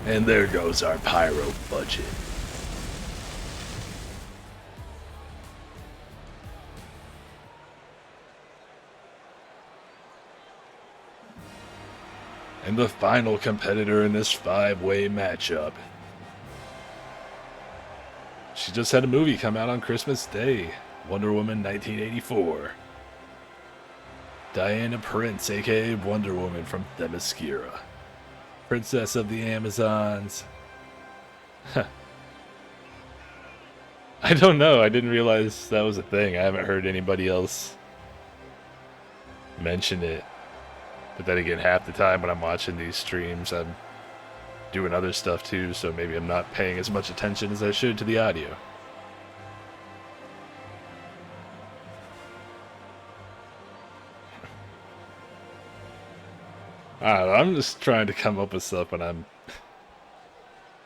And there goes our pyro budget. And the final competitor in this five-way matchup. She just had a movie come out on Christmas Day, Wonder Woman 1984. Diana Prince, aka Wonder Woman from Themyscira, Princess of the Amazons. I don't know, I didn't realize that was a thing. I haven't heard anybody else mention it. But then again, half the time when I'm watching these streams, I'm doing other stuff too, so maybe I'm not paying as much attention as I should to the audio. I don't know, I'm just trying to come up with stuff when I'm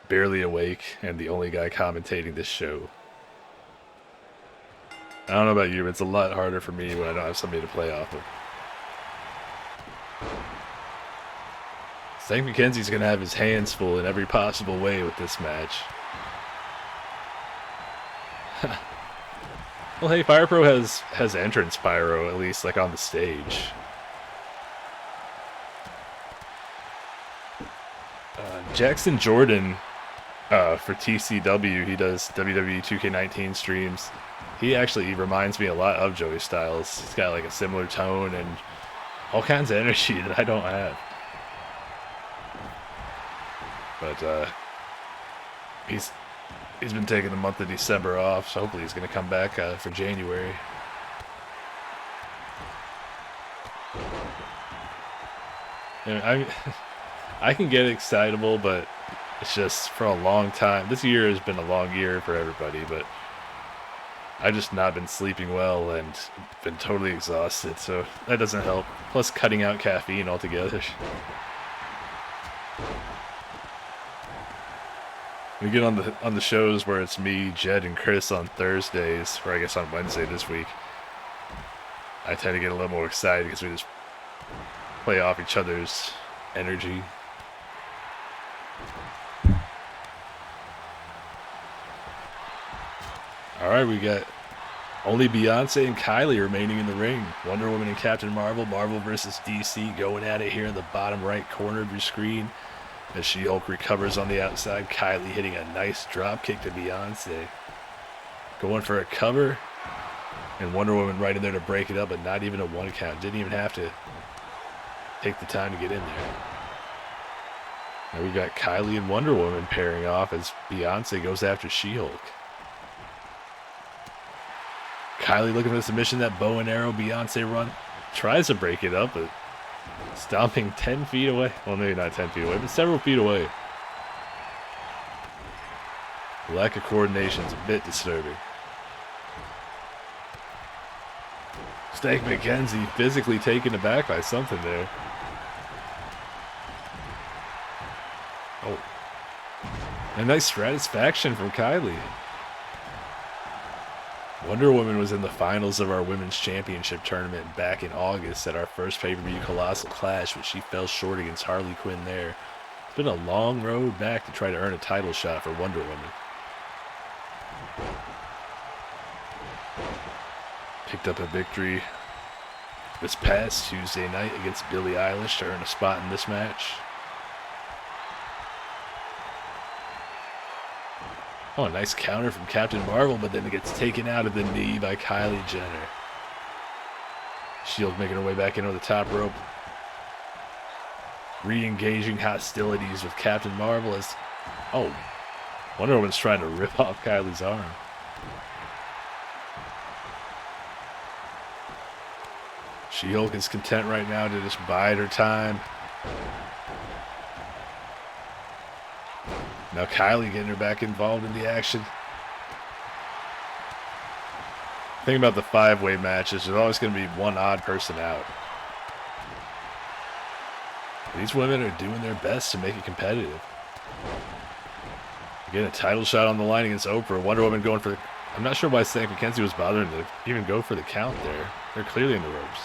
barely awake and the only guy commentating this show. I don't know about you, but it's a lot harder for me when I don't have somebody to play off of. St. McKenzie's going to have his hands full in every possible way with this match. Well, hey, Fire Pro has entrance pyro, at least, like, on the stage. Jackson Jordan, for TCW, he does WWE 2K19 streams. He actually reminds me a lot of Joey Styles. He's got, like, a similar tone and all kinds of energy that I don't have. But he's been taking the month of December off, so hopefully he's going to come back for January. And I can get excitable, but it's just for a long time. This year has been a long year for everybody, but I've just not been sleeping well and been totally exhausted, so that doesn't help. Plus cutting out caffeine altogether. We get on the shows where it's me, Jed, and Chris on Thursdays, or I guess on Wednesday this week. I tend to get a little more excited because we just play off each other's energy. Alright, we got only Beyoncé and Kylie remaining in the ring. Wonder Woman and Captain Marvel, Marvel versus DC, going at it here in the bottom right corner of your screen. As She-Hulk recovers on the outside, Kylie hitting a nice drop kick to Beyoncé. Going for a cover, and Wonder Woman right in there to break it up, but not even a one count. Didn't even have to take the time to get in there. Now we've got Kylie and Wonder Woman pairing off as Beyoncé goes after She-Hulk. Kylie looking for the submission, that bow and arrow Beyoncé run. Tries to break it up, but Stomping 10 feet away. Well, maybe not 10 feet away, but several feet away. Lack of coordination is a bit disturbing. Stank McKenzie physically taken aback by something there. Oh. A nice satisfaction from Kylie. Wonder Woman was in the finals of our Women's Championship tournament back in August at our first pay-per-view Colossal Clash, but she fell short against Harley Quinn there. It's been a long road back to try to earn a title shot for Wonder Woman. Picked up a victory this past Tuesday night against Billie Eilish to earn a spot in this match. Oh, a nice counter from Captain Marvel, but then it gets taken out of the knee by Kylie Jenner. Shield making her way back in over the top rope. Re-engaging hostilities with Captain Marvel as... Oh, Wonder Woman's trying to rip off Kylie's arm. She-Hulk is content right now to just bide her time. Now Kylie getting her back involved in the action. Think about the five-way matches. There's always going to be one odd person out. These women are doing their best to make it competitive. Again, a title shot on the line against Oprah. Wonder Woman going for the... I'm not sure why Stank McKenzie was bothering to even go for the count there. They're clearly in the ropes.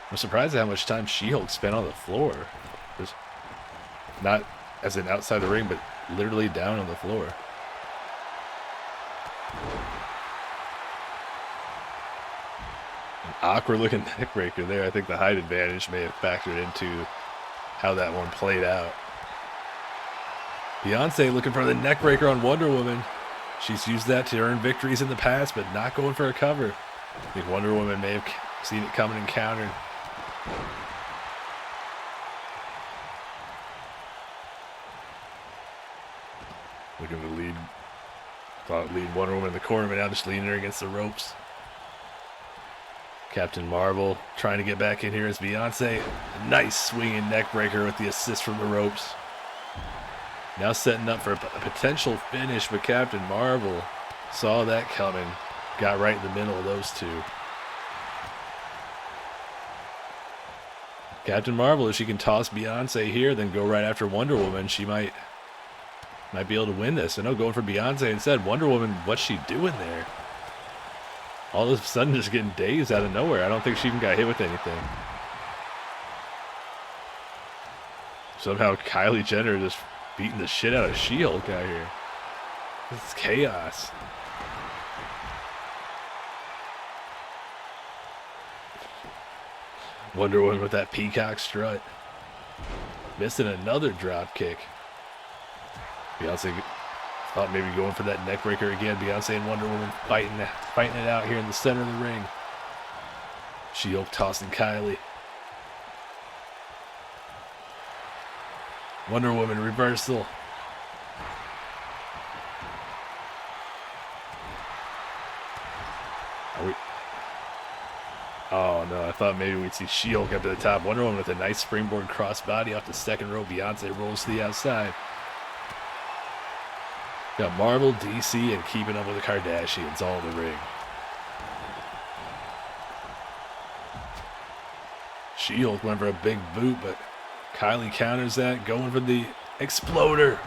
I'm surprised at how much time She-Hulk spent on the floor. Just not as in outside the ring, but literally down on the floor. An awkward looking neckbreaker there. I think the height advantage may have factored into how that one played out. Beyoncé looking for the neckbreaker on Wonder Woman. She's used that to earn victories in the past, but not going for a cover. I think Wonder Woman may have seen it coming and countered. Looking to lead Wonder Woman in the corner, but now just leading her against the ropes. Captain Marvel trying to get back in here as Beyoncé. A nice swinging neck breaker with the assist from the ropes. Now setting up for a potential finish, but Captain Marvel saw that coming. Got right in the middle of those two. Captain Marvel, if she can toss Beyoncé here, then go right after Wonder Woman, she might be able to win this. I know going for Beyoncé instead. Wonder Woman, what's she doing there? All of a sudden just getting dazed out of nowhere. I don't think she even got hit with anything. Somehow Kylie Jenner just beating the shit out of She-Hulk out here. This is chaos. Wonder Woman with that peacock strut. Missing another drop kick. Beyonce thought maybe going for that neckbreaker again. Beyonce and Wonder Woman fighting it out here in the center of the ring. She-Hulk tossing Kylie. Wonder Woman reversal. Oh no, I thought maybe we'd see She-Hulk up to the top. Wonder Woman with a nice springboard crossbody off the second row. Beyonce rolls to the outside. Got Marvel, DC, and Keeping Up with the Kardashians all in the ring. She-Hulk went for a big boot, but Kylie counters that, going for the exploder.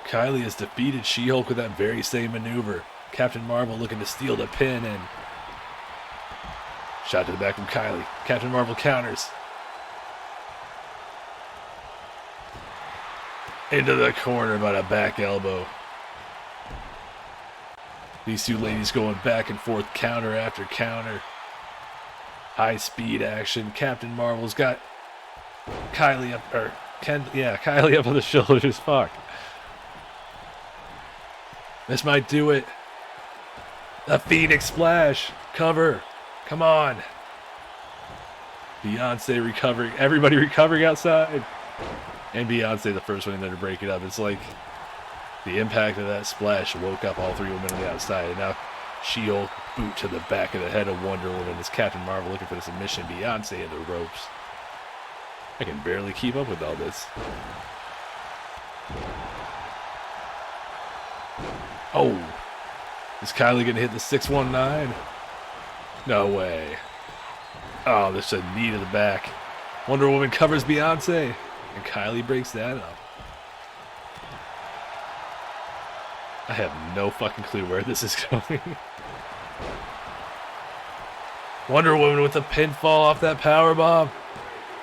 Kylie has defeated She-Hulk with that very same maneuver. Captain Marvel looking to steal the pin, and shot to the back from Kylie. Captain Marvel counters. Into the corner, but a back elbow. These two ladies going back and forth, counter after counter. High speed action. Captain Marvel's got Kylie up, Kylie up on the shoulders. Fuck. This might do it. The Phoenix Splash. Cover. Come on. Beyonce recovering. Everybody recovering outside. And Beyonce the first one in there to break it up. It's like the impact of that splash woke up all three women on the outside. And now She-Hulk Boot to the back of the head of Wonder Woman as Captain Marvel looking for the submission. Beyoncé in the ropes. I can barely keep up with all this. Oh. Is Kylie going to hit the 619? No way. Oh, there's a knee to the back. Wonder Woman covers Beyoncé. And Kylie breaks that up. I have no fucking clue where this is going. Wonder Woman with a pinfall off that powerbomb.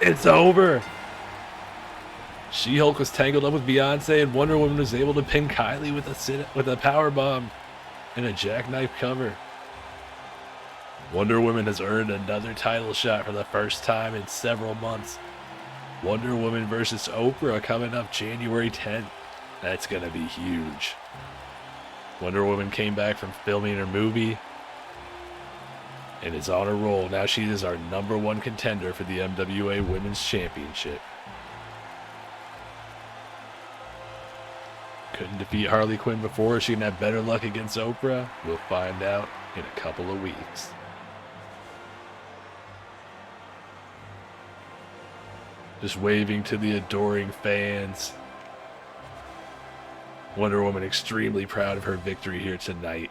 It's over. She-Hulk was tangled up with Beyoncé, and Wonder Woman was able to pin Kylie with a powerbomb and a jackknife cover. Wonder Woman has earned another title shot for the first time in several months. Wonder Woman versus Oprah coming up January 10th. That's going to be huge. Wonder Woman came back from filming her movie and is on a roll. Now she is our #1 contender for the MWA Women's Championship. Couldn't defeat Harley Quinn before. Is she gonna have better luck against Oprah? We'll find out in a couple of weeks. Just waving to the adoring fans. Wonder Woman extremely proud of her victory here tonight.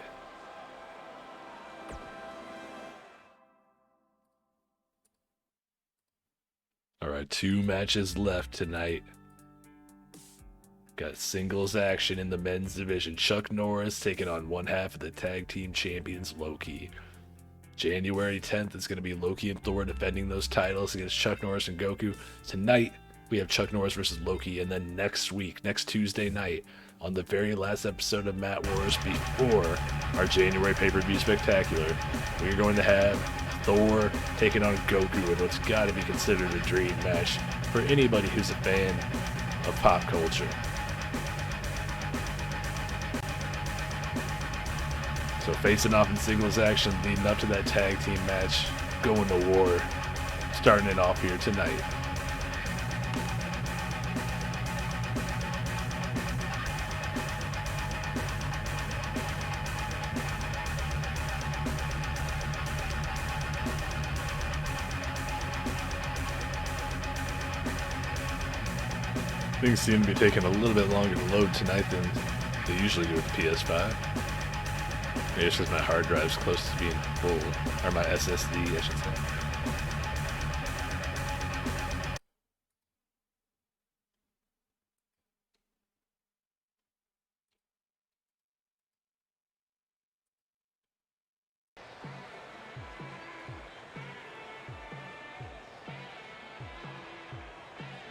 Alright, 2 matches left tonight. Got singles action in the men's division. Chuck Norris taking on one half of the tag team champions, Loki. January 10th is going to be Loki and Thor defending those titles against Chuck Norris and Goku. Tonight, we have Chuck Norris versus Loki. And then next week, next Tuesday night, on the very last episode of Mat Wars before our January pay-per-view spectacular, we're going to have Thor taking on Goku in what's got to be considered a dream match for anybody who's a fan of pop culture. So facing off in singles action leading up to that tag team match, going to war, starting it off here tonight. Things seem to be taking a little bit longer to load tonight than they usually do with the PS5. Maybe it's because my hard drive's close to being full, or my SSD, I should say.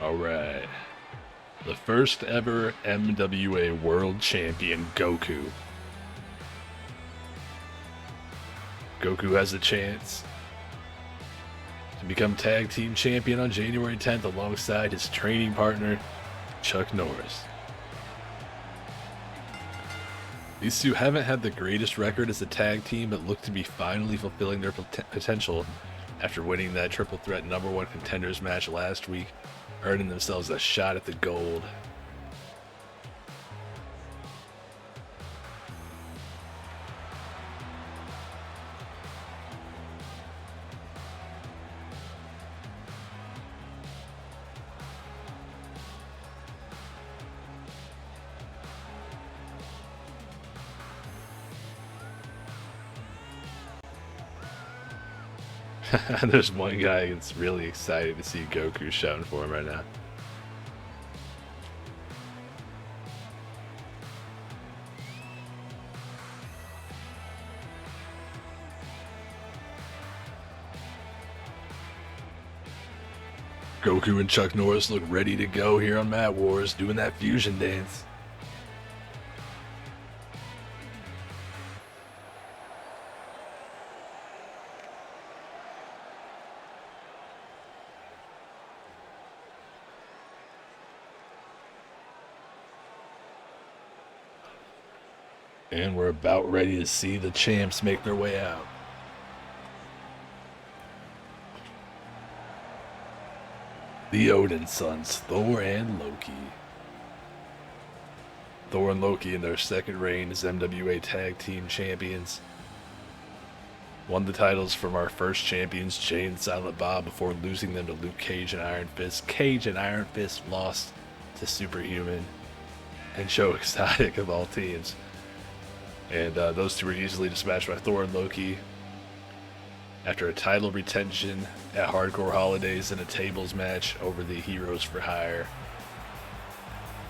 Alright. The first ever MWA World Champion, Goku. Goku has a chance to become tag team champion on January 10th alongside his training partner, Chuck Norris. These two haven't had the greatest record as a tag team, but look to be finally fulfilling their potential after winning that triple threat #1 contenders match last week, earning themselves a shot at the gold. There's one guy that's really excited to see Goku shouting for him right now. Goku and Chuck Norris look ready to go here on Mat Wars, doing that fusion dance. And we're about ready to see the champs make their way out. The Odin sons, Thor and Loki. Thor and Loki in their second reign as MWA Tag Team Champions. Won the titles from our first champions, Jay and Silent Bob, before losing them to Luke Cage and Iron Fist. Cage and Iron Fist lost to Superhuman and Joe Exotic of all teams. And those two were easily dispatched by Thor and Loki. After a title retention at Hardcore Holidays and a tables match over the Heroes for Hire,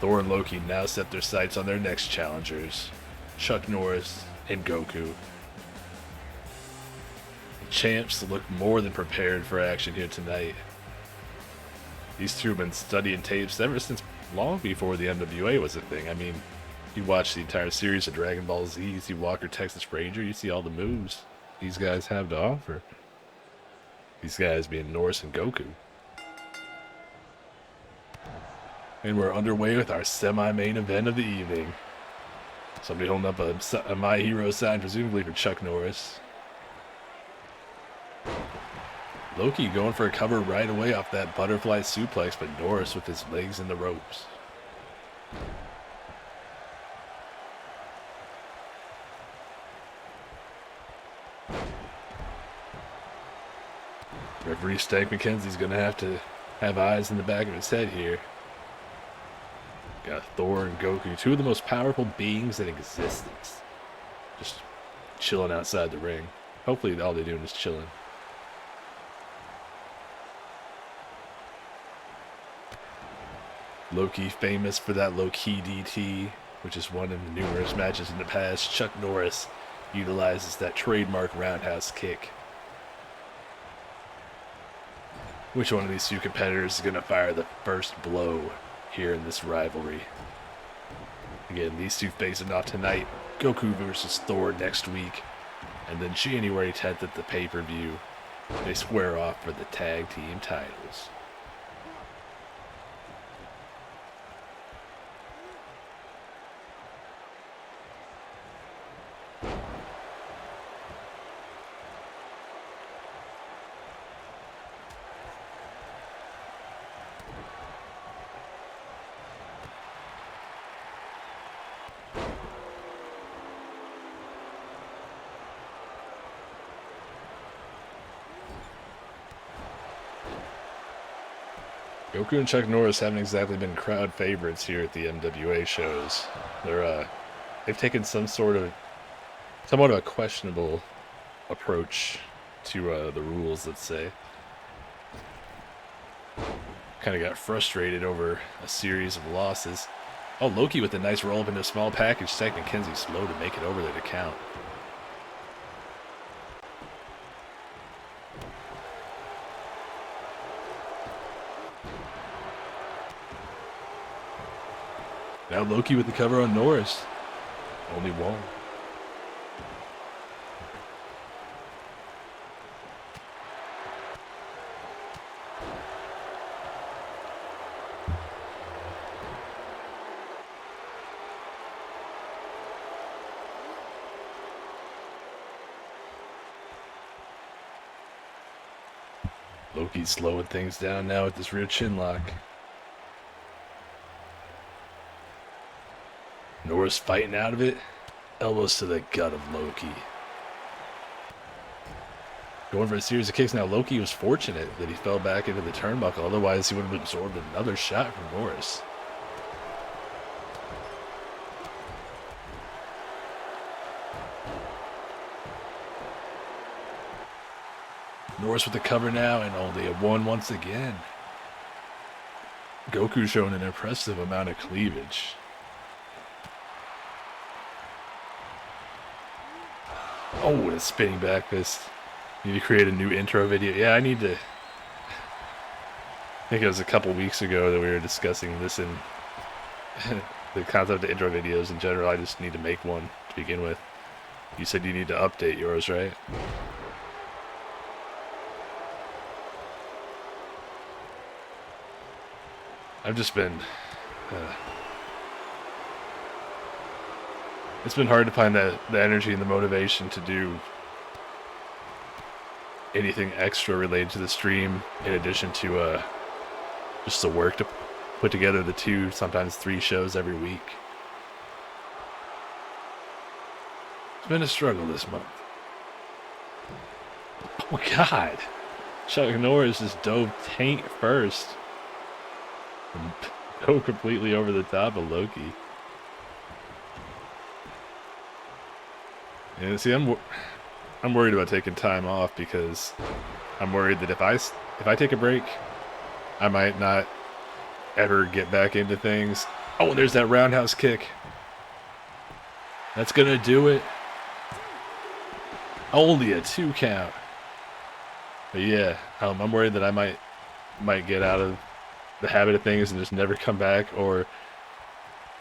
Thor and Loki now set their sights on their next challengers, Chuck Norris and Goku. The champs look more than prepared for action here tonight. These two have been studying tapes ever since long before the MWA was a thing. I mean, you watch the entire series of Dragon Ball Z, you see Walker Texas Ranger, you see all the moves these guys have to offer. These guys being Norris and Goku. And we're underway with our semi-main event of the evening. Somebody holding up a My Hero sign, presumably for Chuck Norris. Loki going for a cover right away off that butterfly suplex, but Norris with his legs in the ropes. Referee Stank McKenzie's going to have eyes in the back of his head here. Got Thor and Goku, two of the most powerful beings in existence. Just chilling outside the ring. Hopefully all they're doing is chilling. Loki famous for that low-key DT, which is one of the numerous matches in the past. Chuck Norris utilizes that trademark roundhouse kick. Which one of these two competitors is going to fire the first blow here in this rivalry? Again, these two facing off tonight. Goku versus Thor next week. And then January 10th at the pay-per-view, they square off for the tag team titles. Goku and Chuck Norris haven't exactly been crowd favorites here at the MWA shows. They've taken somewhat of a questionable approach to the rules, let's say. Kind of got frustrated over a series of losses. Oh, Loki with a nice roll up into a small package. Stank McKenzie slow to make it over there to count. Now Loki with the cover on Norris. Only one. Loki's slowing things down now with this rear chin lock. Norris fighting out of it. Elbows to the gut of Loki. Going for a series of kicks now. Loki was fortunate that he fell back into the turnbuckle. Otherwise, he would have absorbed another shot from Norris. Norris with the cover now, and only a one once again. Goku showing an impressive amount of cleavage. Oh, a spinning back fist. Need to create a new intro video. Yeah, I need to. I think it was a couple weeks ago that we were discussing this in the concept of intro videos in general. I just need to make one to begin with. You said you need to update yours, right? I've just been... it's been hard to find the energy and the motivation to do anything extra related to the stream, in addition to just the work to put together the 2, sometimes 3 shows every week. It's been a struggle this month. Oh God. Chuck Norris just dove tank first. And go completely over the top of Loki. And see, I'm worried about taking time off because I'm worried that if I take a break, I might not ever get back into things. Oh, there's that roundhouse kick. That's gonna do it. Only a 2 count. But yeah, I'm worried that I might get out of the habit of things and just never come back, or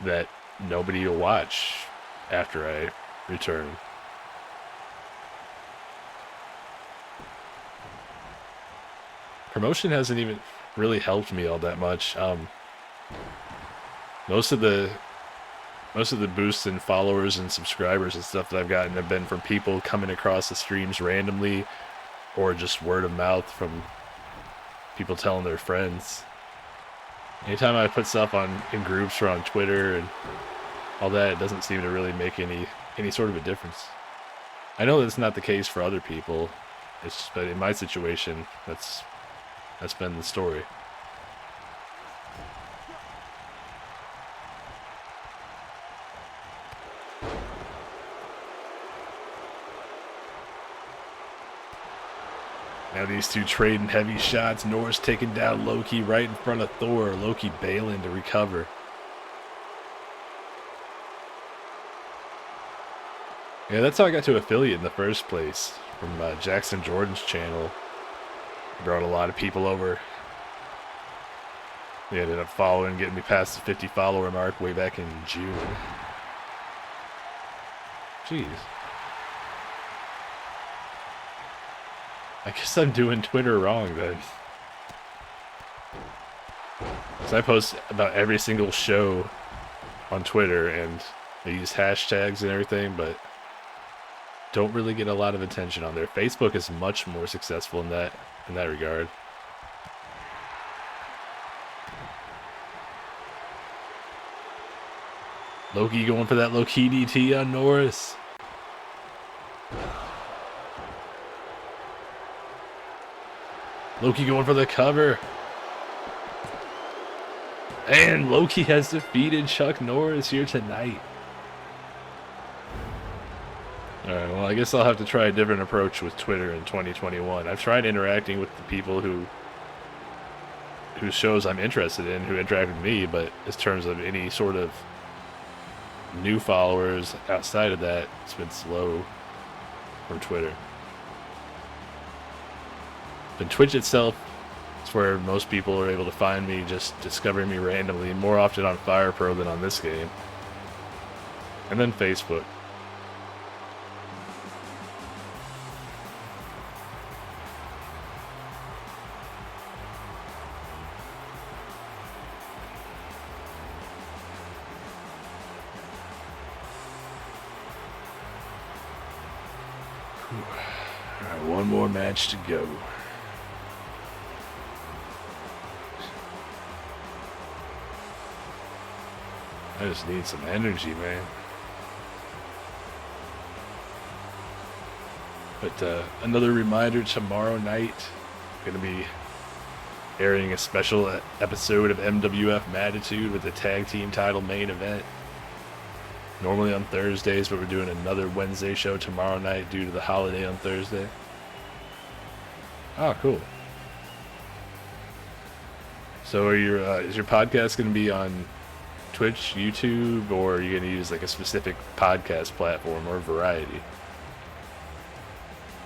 that nobody will watch after I return. Promotion hasn't even really helped me all that much. Most of the boosts in followers and subscribers and stuff that I've gotten have been from people coming across the streams randomly, or just word of mouth from people telling their friends. Anytime I put stuff in groups or on Twitter and all that, it doesn't seem to really make any sort of a difference. I know that's not the case for other people. But in my situation, that's been the story. Now these two trading heavy shots. Norris taking down Loki right in front of Thor. Loki bailing to recover. Yeah, that's how I got to affiliate in the first place. From Jackson Jordan's channel. Brought a lot of people over. They ended up following, getting me past the 50 follower mark way back in June. Jeez. I guess I'm doing Twitter wrong then. Because I post about every single show on Twitter and I use hashtags and everything, but don't really get a lot of attention on there. Facebook is much more successful in that regard. Loki going for that low-key DT on Norris. Loki going for the cover. And Loki has defeated Chuck Norris here tonight. Alright, well, I guess I'll have to try a different approach with Twitter in 2021. I've tried interacting with the people whose shows I'm interested in, who interact with me, but in terms of any sort of new followers outside of that, it's been slow from Twitter. But Twitch itself is where most people are able to find me, just discovering me randomly, more often on Fire Pro than on this game. And then Facebook. Alright, one more match to go. I just need some energy, man. But another reminder, tomorrow night, I'm going to be airing a special episode of MWF Magnitude with the tag team title main event. Normally on Thursdays, but we're doing another Wednesday show tomorrow night due to the holiday on Thursday. Oh, cool. So is your podcast going to be on Twitch, YouTube, or are you going to use like a specific podcast platform or variety?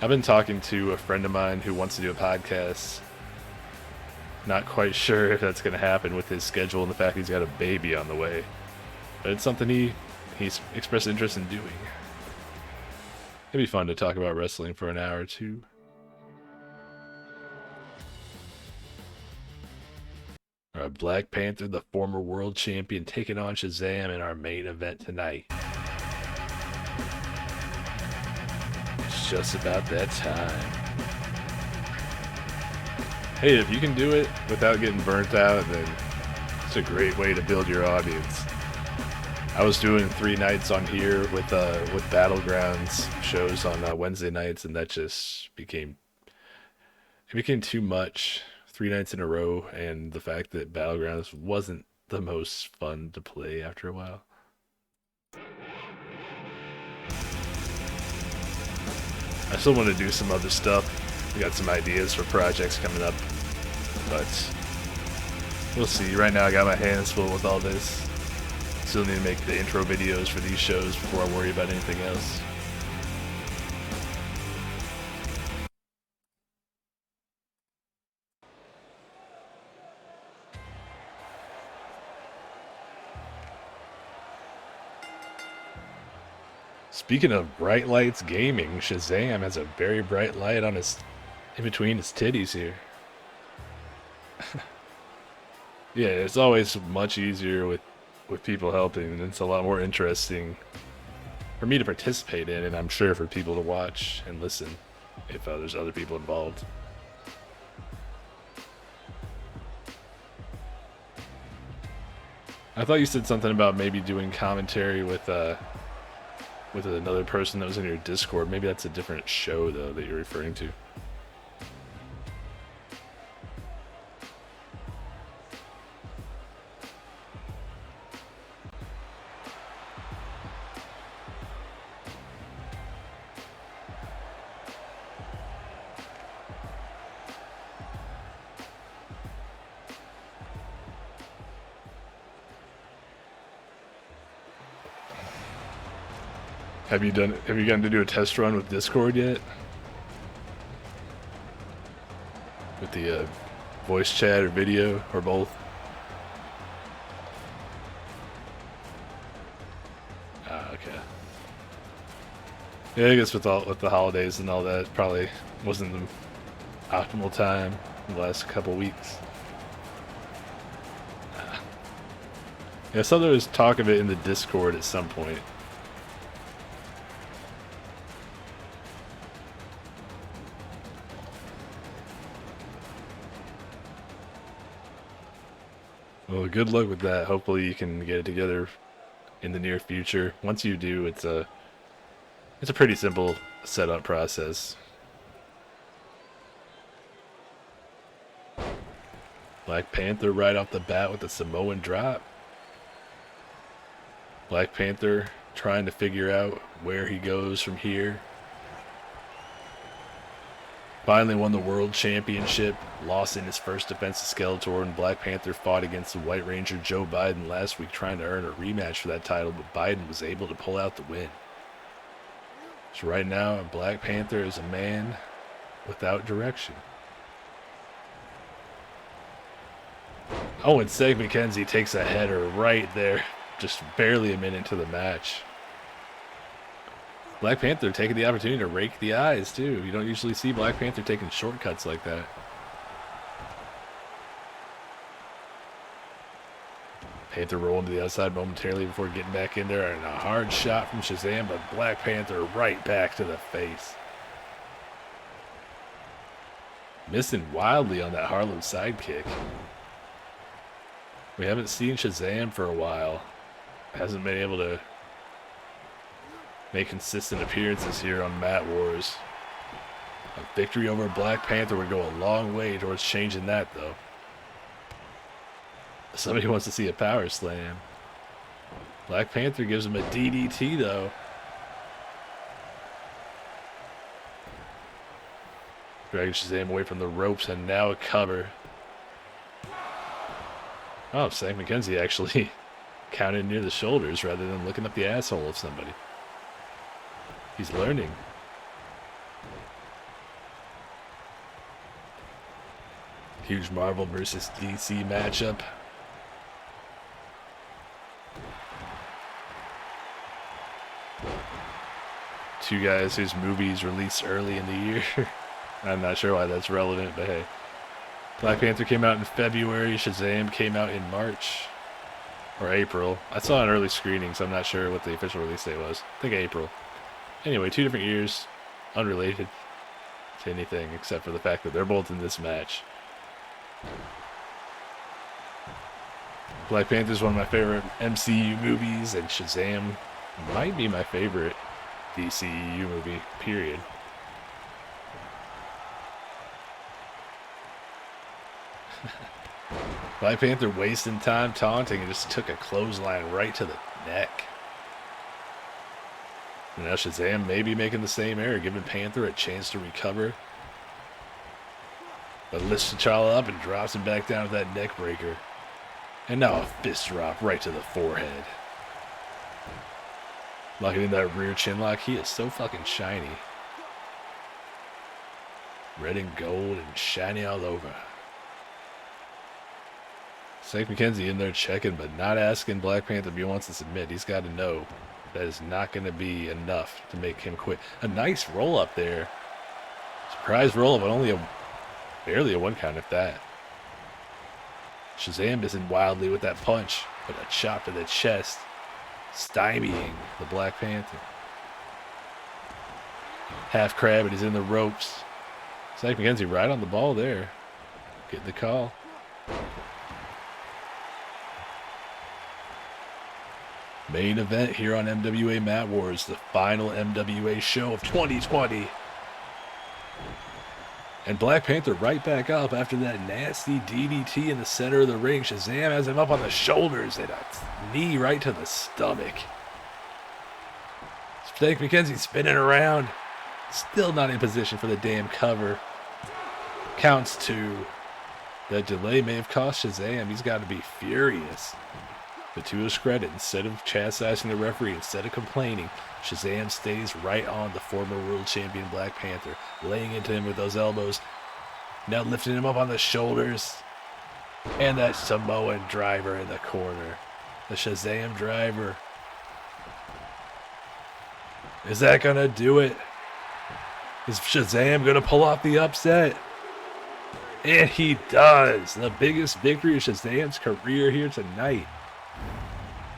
I've been talking to a friend of mine who wants to do a podcast. Not quite sure if that's going to happen with his schedule and the fact he's got a baby on the way. But it's something he's expressed interest in doing. It'd be fun to talk about wrestling for an hour or two. Black Panther, the former world champion, taking on Shazam in our main event tonight. It's just about that time. Hey, if you can do it without getting burnt out, then it's a great way to build your audience. I was doing 3 nights on here with Battlegrounds shows on Wednesday nights, and that just became It became too much 3 nights in a row, and the fact that Battlegrounds wasn't the most fun to play after a while. I still want to do some other stuff. We got some ideas for projects coming up, but we'll see. Right now I got my hands full with all this. Still need to make the intro videos for these shows before I worry about anything else. Speaking of bright lights gaming, Shazam has a very bright light on his, in between his titties here. Yeah, it's always much easier with people helping, and it's a lot more interesting for me to participate in, and I'm sure for people to watch and listen if there's other people involved. I thought you said something about maybe doing commentary with another person that was in your Discord. Maybe that's a different show though that you're referring to. Have you gotten to do a test run with Discord yet? With the voice chat or video or both? Okay. Yeah, I guess with the holidays and all that, probably wasn't the optimal time in the last couple weeks. Yeah, I saw there was talk of it in the Discord at some point. Well, good luck with that. Hopefully you can get it together in the near future. Once you do, it's a pretty simple setup process. Black Panther right off the bat with a Samoan drop. Black Panther trying to figure out where he goes from here. Finally won the World Championship, lost in his first Defense of Skeletor, and Black Panther fought against the White Ranger Joe Biden last week trying to earn a rematch for that title, but Biden was able to pull out the win. So right now, Black Panther is a man without direction. Oh, and Seg McKenzie takes a header right there, just barely a minute into the match. Black Panther taking the opportunity to rake the eyes, too. You don't usually see Black Panther taking shortcuts like that. Panther rolling to the outside momentarily before getting back in there, and a hard shot from Shazam, but Black Panther right back to the face. Missing wildly on that Harlem sidekick. We haven't seen Shazam for a while. Hasn't been able to make consistent appearances here on Mat Wars. A victory over Black Panther would go a long way towards changing that, though. Somebody wants to see a power slam. Black Panther gives him a DDT, though. Dragging Shazam away from the ropes, and now a cover. Oh, Seg McKenzie actually counted near the shoulders rather than looking up the asshole of somebody. He's learning. Huge Marvel versus DC matchup. Two guys whose movies released early in the year. I'm not sure why that's relevant, but hey. Black Panther came out in February. Shazam came out in March. Or April. I saw an early screening, so I'm not sure what the official release date was. I think April. Anyway, 2 different years, unrelated to anything except for the fact that they're both in this match. Black Panther is one of my favorite MCU movies, and Shazam might be my favorite DCEU movie, period. Black Panther wasting time taunting and just took a clothesline right to the neck. And now Shazam may be making the same error, giving Panther a chance to recover. But lifts T'Challa up and drops him back down with that neck breaker. And now a fist drop right to the forehead. Locking in that rear chin lock. He is so fucking shiny. Red and gold and shiny all over. St. McKenzie in there checking, but not asking Black Panther if he wants to submit. He's got to know that is not going to be enough to make him quit. A nice roll up there. Surprise roll, but only barely a one count if that. Shazam isn't wildly with that punch, but a chop to the chest, stymieing the Black Panther. Half crab and he's in the ropes. St. McKenzie right on the ball there. Getting the call. Main event here on MWA Mat Wars, the final MWA show of 2020. And Black Panther right back up after that nasty DDT in the center of the ring. Shazam has him up on the shoulders and a knee right to the stomach. St. McKenzie spinning around. Still not in position for the damn cover. Counts two. That delay may have cost Shazam. He's got to be furious. But to his credit, instead of chastising the referee, instead of complaining, Shazam stays right on the former world champion Black Panther, laying into him with those elbows, now lifting him up on the shoulders, and that Samoan driver in the corner, the Shazam driver. Is that gonna do it? Is Shazam gonna pull off the upset? And he does! The biggest victory of Shazam's career here tonight.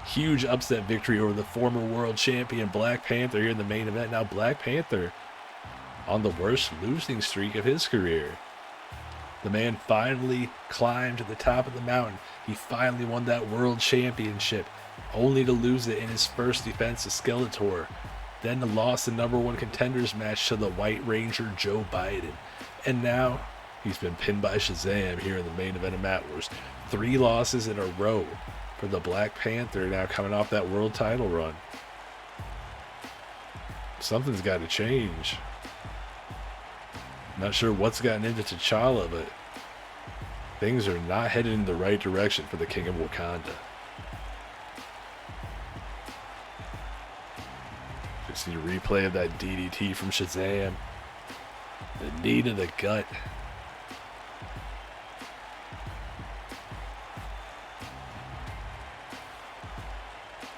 Huge upset victory over the former world champion Black Panther here in the main event. Now Black Panther on the worst losing streak of his career. The man finally climbed to the top of the mountain. He finally won that world championship, only to lose it in his first defense to Skeletor. Then to lost the #1 contenders match to the White Ranger Joe Biden. And now he's been pinned by Shazam here in the main event of Mat Wars. 3 losses in a row for the Black Panther, now coming off that world title run. Something's got to change. Not sure what's gotten into T'Challa, but things are not headed in the right direction for the King of Wakanda. You see a replay of that DDT from Shazam. The knee to the gut.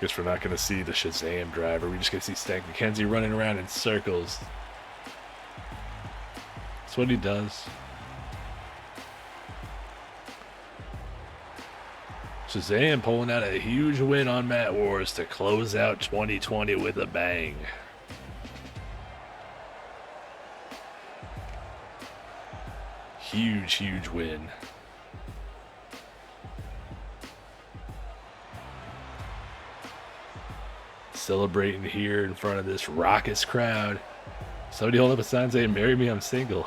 Guess we're not going to see the Shazam driver. We're just going to see St. McKenzie running around in circles. That's what he does. Shazam pulling out a huge win on Mat Wars to close out 2020 with a bang. Huge, huge win. Celebrating here in front of this raucous crowd. Somebody hold up a sign saying, "Marry me, I'm single."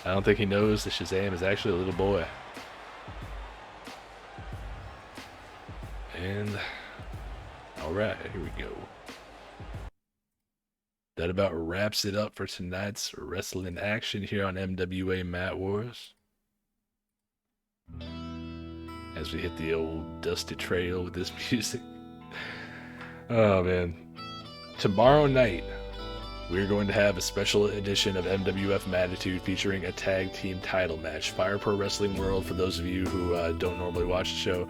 I don't think he knows that Shazam is actually a little boy. And alright, here we go. That about wraps it up for tonight's wrestling action here on MWA Mat Wars. As we hit the old dusty trail with this music. Oh man. Tomorrow night, we're going to have a special edition of MWF Mattitude featuring a tag team title match. Fire Pro Wrestling World, for those of you who don't normally watch the show,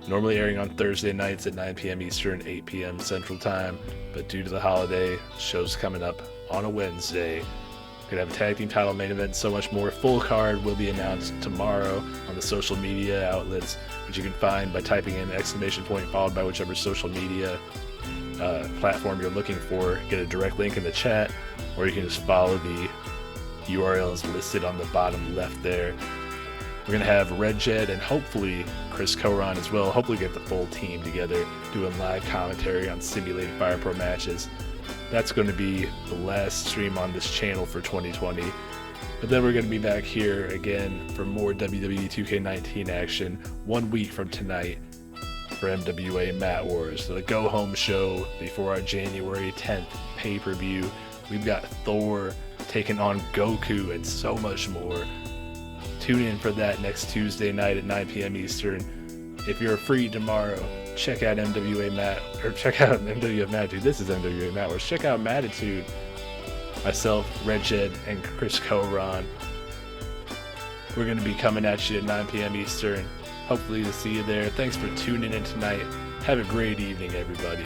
normally airing on Thursday nights at 9 p.m. Eastern, 8 p.m. Central Time. But due to the holiday, show's coming up on a Wednesday. We're going to have a tag team title main event and so much more. Full card will be announced tomorrow on the social media outlets, which you can find by typing in ! followed by whichever social media platform you're looking for. Get a direct link in the chat, or you can just follow the URLs listed on the bottom left there. We're going to have Red Jed and hopefully Chris Coron as well. Hopefully get the full team together doing live commentary on simulated Fire Pro matches. That's going to be the last stream on this channel for 2020. But then we're going to be back here again for more WWE 2K19 action 1 week from tonight for MWA Mat Wars. So the go-home show before our January 10th pay-per-view. We've got Thor taking on Goku and so much more. Tune in for that next Tuesday night at 9 p.m. Eastern. If you're free tomorrow, check out MWA Mattitude. This is MWA Mat Wars. Check out Mattitude. Myself, Redjed, and Chris Coron. We're going to be coming at you at 9 p.m. Eastern. Hopefully to see you there. Thanks for tuning in tonight. Have a great evening, everybody.